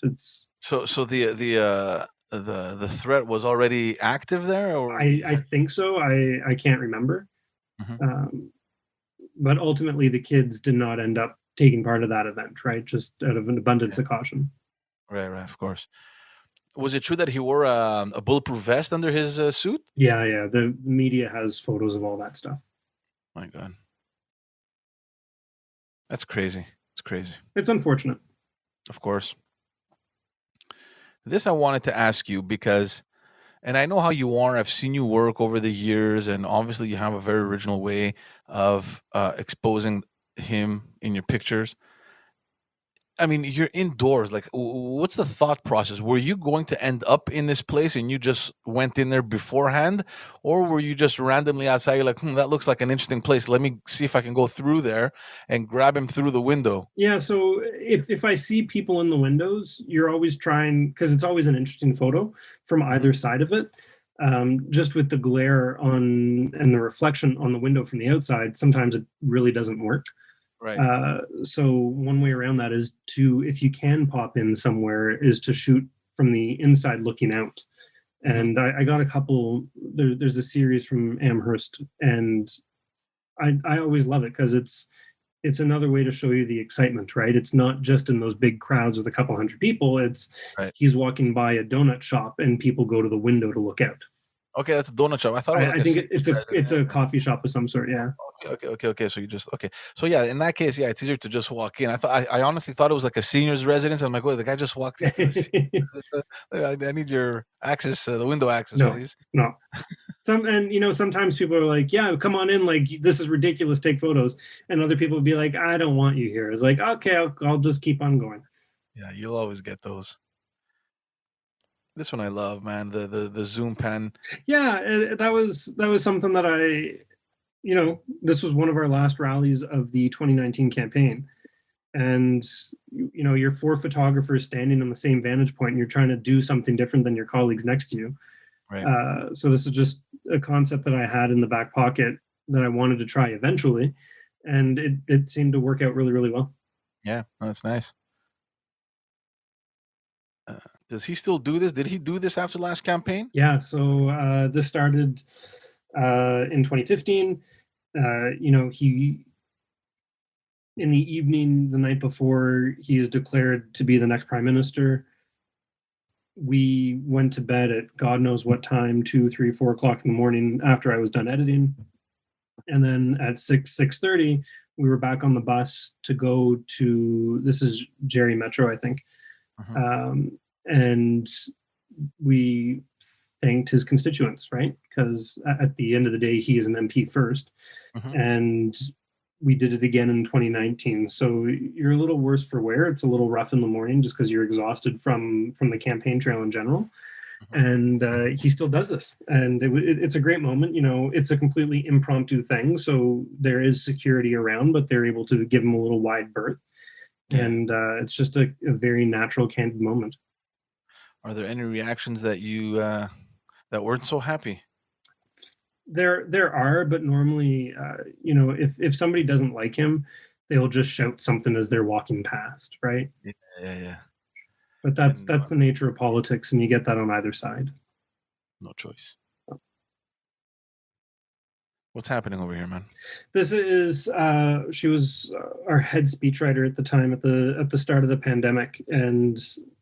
So the threat was already active there, or I think so. I can't remember, Mhm. um, but ultimately the kids did not end up taking part of that event, right? Just out of an abundance Yeah. of caution. Right, right, of course. Was it true that he wore a bulletproof vest under his suit? Yeah, yeah. The media has photos of all that stuff. My God, that's crazy. It's crazy. It's unfortunate. Of course. This I wanted to ask you because, and I know how you are. I've seen you work over the years, and obviously you have a very original way of exposing him in your pictures. I mean, you're indoors. Like, what's the thought process? Were you going to end up in this place and you just went in there beforehand, or were you just randomly outside? You're like, that looks like an interesting place. Let me see if I can go through there and grab him through the window. Yeah, so if I see people in the windows, you're always trying, because it's always an interesting photo from Hmm. either side of it. Just with the glare on and the reflection on the window from the outside, sometimes it really doesn't work. Right. So one way around that is to, if you can pop in somewhere, is to shoot from the inside looking out. Hmm. And I got a couple. There's a series from Amherst, and I always love it because it's another way to show you the excitement, right? It's not just in those big crowds with a couple hundred people. It's Right. he's walking by a donut shop and people go to the window to look out. Okay, that's a donut shop. I thought it was like I a think seniors it's residence. a coffee shop of some sort. Yeah. Okay. So you just okay. So yeah, in that case, yeah, it's easier to just walk in. I honestly thought it was like a seniors residence. I'm like, wait, the guy just walked into the I need your access, the window access, No, please. no. Sometimes people are like, yeah, come on in, like this is ridiculous, take photos. And other people would be like, I don't want you here. It's like, okay, I'll just keep on going. Yeah, you'll always get those. This one I love, man. The zoom pen. Yeah, that was something that this was one of our last rallies of the 2019 campaign. And you're four photographers standing on the same vantage point and you're trying to do something different than your colleagues next to you. Right. So this is just a concept that I had in the back pocket that I wanted to try eventually, and it seemed to work out really, really well. Yeah, no, that's nice. Does he still do this? Did he do this after last campaign? Yeah, so this started in 2015. He in the evening the night before he is declared to be the next prime minister, we went to bed at God knows what time, 2, 3, 4 o'clock in the morning after I was done editing. And then at 6:30, we were back on the bus to go to, this is Jerry Metro, I think. Mhm, Um, and we thanked his constituents, right? Because at the end of the day, he is an MP first. mhm. And we did it again in 2019. So you're a little worse for wear. It's a little rough in the morning just because you're exhausted from the campaign trail in general. Mhm. And he still does this, and it's a great moment. It's a completely impromptu thing, so there is security around, but they're able to give him a little wide berth, Yeah. and it's just a very natural, candid moment. Are there any reactions that you that weren't so happy? There are, but normally, if somebody doesn't like him, they'll just shout something as they're walking past, right? Yeah. But that's And that's the nature of politics, and you get that on either side. no choice. What's happening over here, man? This is she was our head speechwriter at the time, at the start of the pandemic, and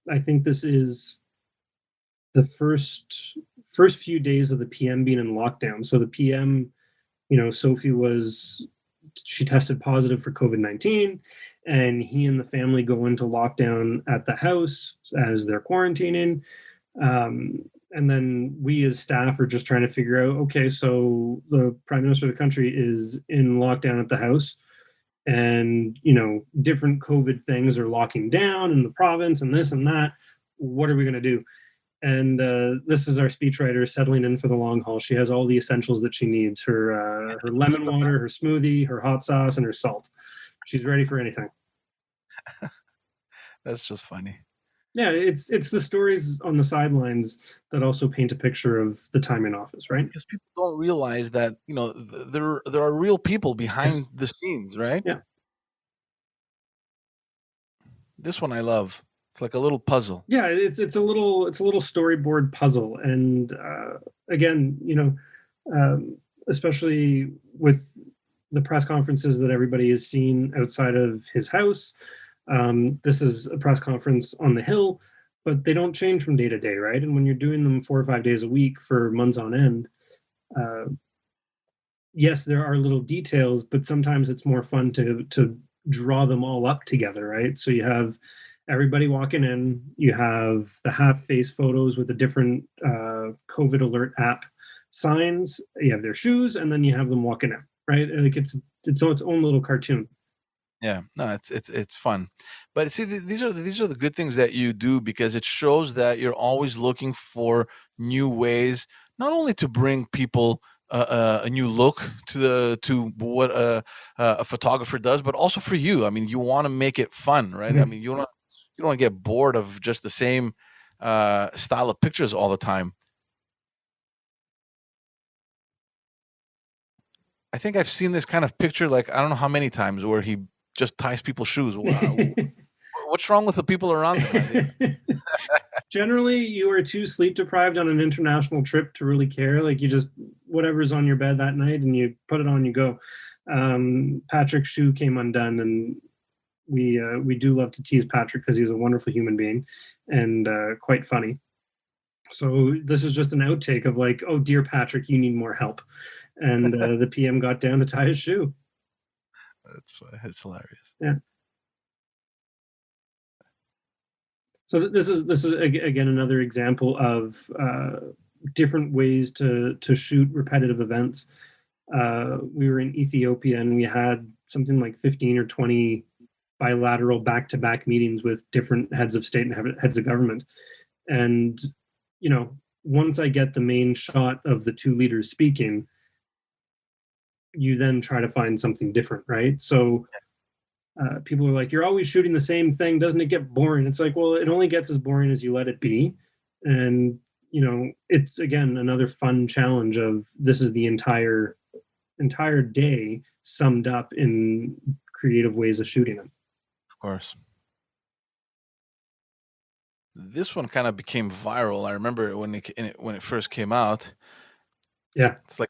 I think this is the first few days of the PM being in lockdown. So the PM, Sophie she tested positive for COVID-19, and he and the family go into lockdown at the house as they're quarantining. And then we as staff are just trying to figure out, okay, so the prime minister of the country is in lockdown at the house, and different COVID things are locking down in the province and this and that. What are we going to do? And this is our speechwriter settling in for the long haul. She has all the essentials that she needs: her lemon water, her smoothie, her hot sauce, and her salt. She's ready for anything. That's just funny. Yeah, it's the stories on the sidelines that also paint a picture of the time in office, right? Because people don't realize that, there are real people behind Yes. the scenes, right? Yeah. This one I love. It's like a little puzzle. Yeah, it's a little storyboard puzzle, and again, especially with the press conferences that everybody has seen outside of his house. This is a press conference on the Hill, but they don't change from day to day, right? And when you're doing them 4 or 5 days a week for months on end, uh, yes, there are little details, but sometimes it's more fun to draw them all up together, right? So you have everybody walking in, you have the half face photos with the different COVID alert app signs, you have their shoes, and then you have them walking in, right? Like it's its own little cartoon. Yeah, no, it's fun, but see, these are the good things that you do because it shows that you're always looking for new ways, not only to bring people a new look to what a photographer does, but also for you. I mean, you want to make it fun, right? I Mhm. mean, you don't want to get bored of just the same style of pictures all the time. I think I've seen this kind of picture like I don't know how many times where he just ties people's shoes. Wow, what's wrong with the people around him? Generally, you are too sleep deprived on an international trip to really care. Like you just whatever's on your bed that night, and you put it on, you go. Patrick's shoe came undone, and we do love to tease Patrick because he's a wonderful human being and quite funny. So this is just an outtake of like, oh dear Patrick, you need more help, and the PM got down to tie his shoe. It's hilarious. Yeah. So this is again another example of different ways to shoot repetitive events. We were in Ethiopia and we had something like 15 or 20 bilateral back-to-back meetings with different heads of state and heads of government. And you know, once I get the main shot of the two leaders speaking, you then try to find something different, right? So people are like, "You're always shooting the same thing. Doesn't it get boring?" It's like, well, it only gets as boring as you let it be. And you know, it's again another fun challenge of this is the entire day summed up in creative ways of shooting it. Of course. This one kind of became viral. I remember when it first came out. Yeah. It's like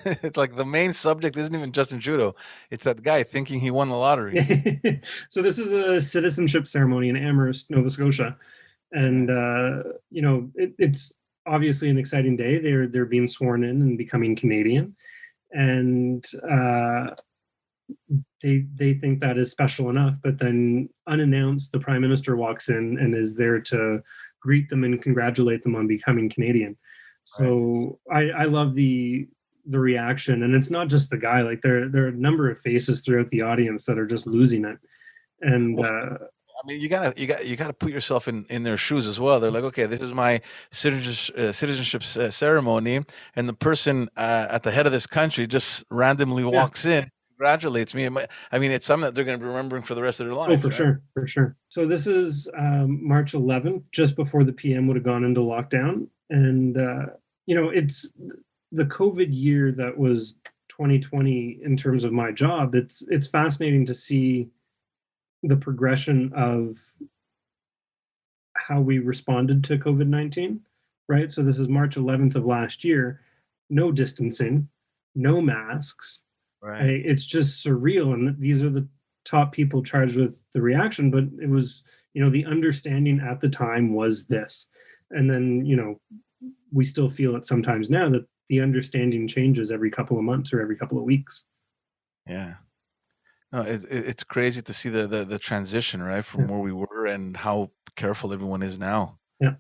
it's like the main subject isn't even Justin Trudeau. It's that guy thinking he won the lottery. So this is a citizenship ceremony in Amherst, Nova Scotia, and you know it's obviously an exciting day. They're being sworn in and becoming Canadian, and they think that is special enough. But then unannounced, the Prime Minister walks in and is there to greet them and congratulate them on becoming Canadian. Right. So I love the reaction, and it's not just the guy. Like there are a number of faces throughout the audience that are just losing it, and Well, I mean, you gotta put yourself in their shoes as well. They're like, okay, this is my citizenship ceremony, and the person at the head of this country just randomly yeah. walks in, congratulates me. I mean, it's something that they're going to be remembering for the rest of their Oh, lives, for right? sure, for sure. So this is March 11th, just before the PM would have gone into lockdown, and you know, it's the COVID year that was 2020 in terms of my job. It's fascinating to see the progression of how we responded to COVID-19, right? So this is March 11th of last year, no distancing, no masks. Right. It's just surreal. And these are the top people charged with the reaction, but it was, you know, the understanding at the time was this. And then, you know, we still feel it sometimes now that the understanding changes every couple of months or every couple of weeks. Yeah. No, it's crazy to see the transition, right, Yeah. from where we were and how careful everyone is now. Yeah.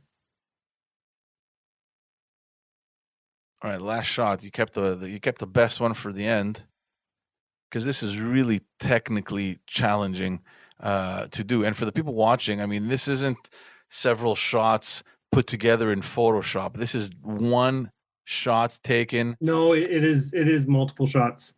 All right, last shot. You kept the best one for the end because this is really technically challenging to do. And for the people watching, I mean, this isn't several shots put together in Photoshop. This is one shot taken. No, it is multiple shots.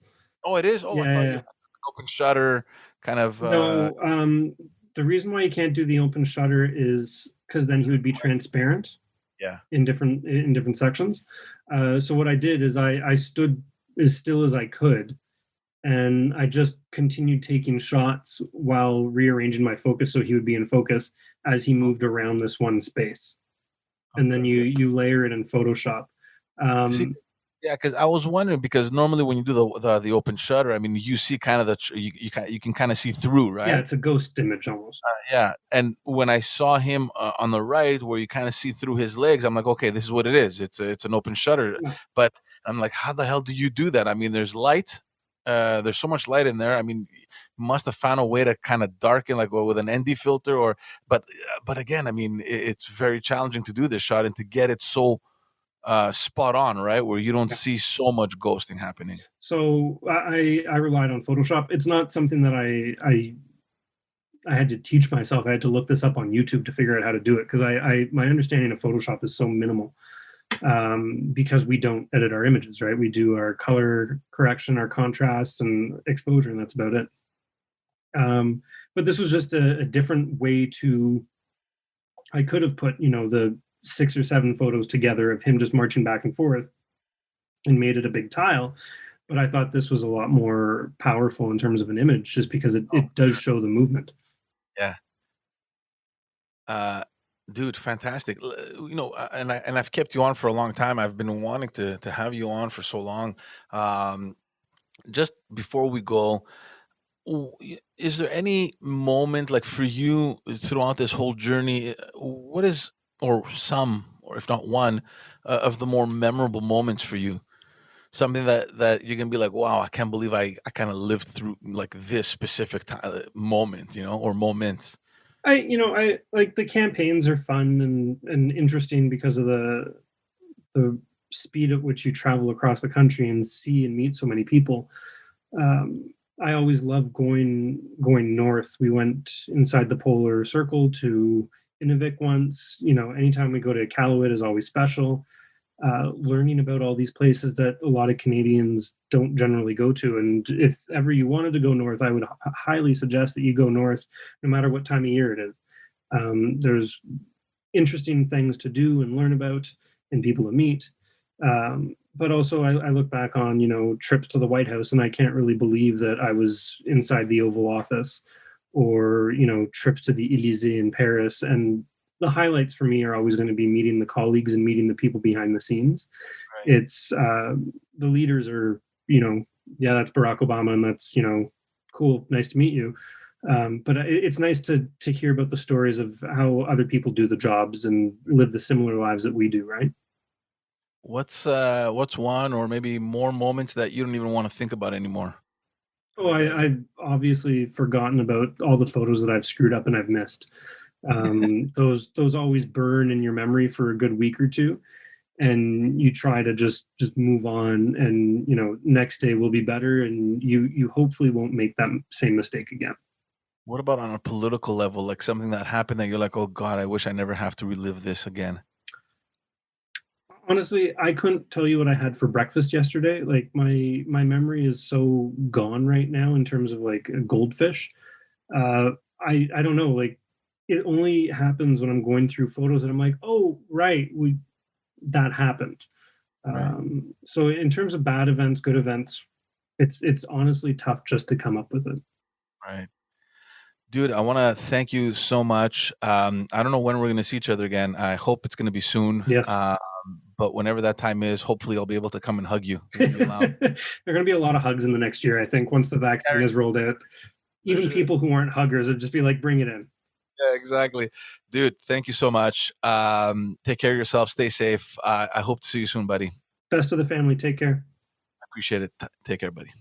Oh, it is. Oh, I Yeah, thought yeah, you yeah. had open shutter kind of. No, the reason why you can't do the open shutter is because then he would be transparent Yeah. in different sections. So what I did is I stood as still as I could, and I just continued taking shots while rearranging my focus so he would be in focus as he moved around this one space. And Okay. then Okay. you layer it in Photoshop. See, Um, yeah, because I was wondering because normally when you do the open shutter, I mean, you see kind of you can kind of see through, yeah, right? it's a ghost image almost. Yeah, and when I saw him on the right, where you kind of see through his legs, I'm like, okay, this is what it is. It's an open shutter. Yeah. But I'm like, how the hell do you do that? I mean, there's light. There's so much light in there. I mean, you must have found a way to kind of darken, like with an ND filter, or. But again, I mean, it's very challenging to do this shot and to get it so spot on, right, where you don't Yeah. see so much ghosting happening. So I relied on Photoshop. It's not something that I had to teach myself. I had to look this up on YouTube to figure out how to do it because I my understanding of Photoshop is so minimal because we don't edit our images, right? We do our color correction, our contrast, and exposure, and that's about it. But this was just a different way to. I could have put the 6 or 7 photos together of him just marching back and forth and made it a big tile. But I thought this was a lot more powerful in terms of an image, just because Oh, it does show the movement. yeah. Uh, Dude, fantastic. And I've kept you on for a long time. I've been wanting to have you on for so long. Um, just before we go, is there any moment like for you throughout this whole journey? What is or some or if not one, of the more memorable moments for you? Something that you're gonna be like, wow, I can't believe I kind of lived through like this specific moment, or moments. I like the campaigns are fun and interesting because of the speed at which you travel across the country and see and meet so many people. Um, I always love going north. We went inside the polar circle to Inuvik once. Anytime we go to Iqaluit is always special. Learning about all these places that a lot of Canadians don't generally go to. And if ever you wanted to go north, I would highly suggest that you go north, no matter what time of year it is. There's interesting things to do and learn about, and people to meet. But also, I look back on trips to the White House, and I can't really believe that I was inside the Oval Office, or trips to the Elysee in Paris. And the highlights for me are always going to be meeting the colleagues and meeting the people behind the scenes. Right. It's the leaders are yeah, that's Barack Obama, and that's cool, nice to meet you. But it's nice to hear about the stories of how other people do the jobs and live the similar lives that we do, right? What's one or maybe more moments that you don't even want to think about anymore? Oh, I've obviously forgotten about all the photos that I've screwed up and I've missed. Those always burn in your memory for a good week or two, and you try to just move on, and next day will be better, and you hopefully won't make that same mistake again. What about on a political level, like something that happened that you're like, oh God, I wish I never have to relive this again? Honestly, I couldn't tell you what I had for breakfast yesterday. Like my memory is so gone right now in terms of like a goldfish. Uh, I don't know. Like it only happens when I'm going through photos and I'm like, oh right, we that happened. Right. So in terms of bad events, good events, it's honestly tough just to come up with it. Right. Dude, I want to thank you so much. I don't know when we're going to see each other again. I hope it's going to be soon. Yes. But whenever that time is, hopefully I'll be able to come and hug you if we allow. There are going to be a lot of hugs in the next year, I think, once the vaccine is rolled out. For Even sure. people who aren't huggers would just be like, bring it in. Yeah, exactly. Dude, thank you so much. Take care of yourself. Stay safe. I hope to see you soon, buddy. Best of the family. Take care. Appreciate it. Take care, buddy.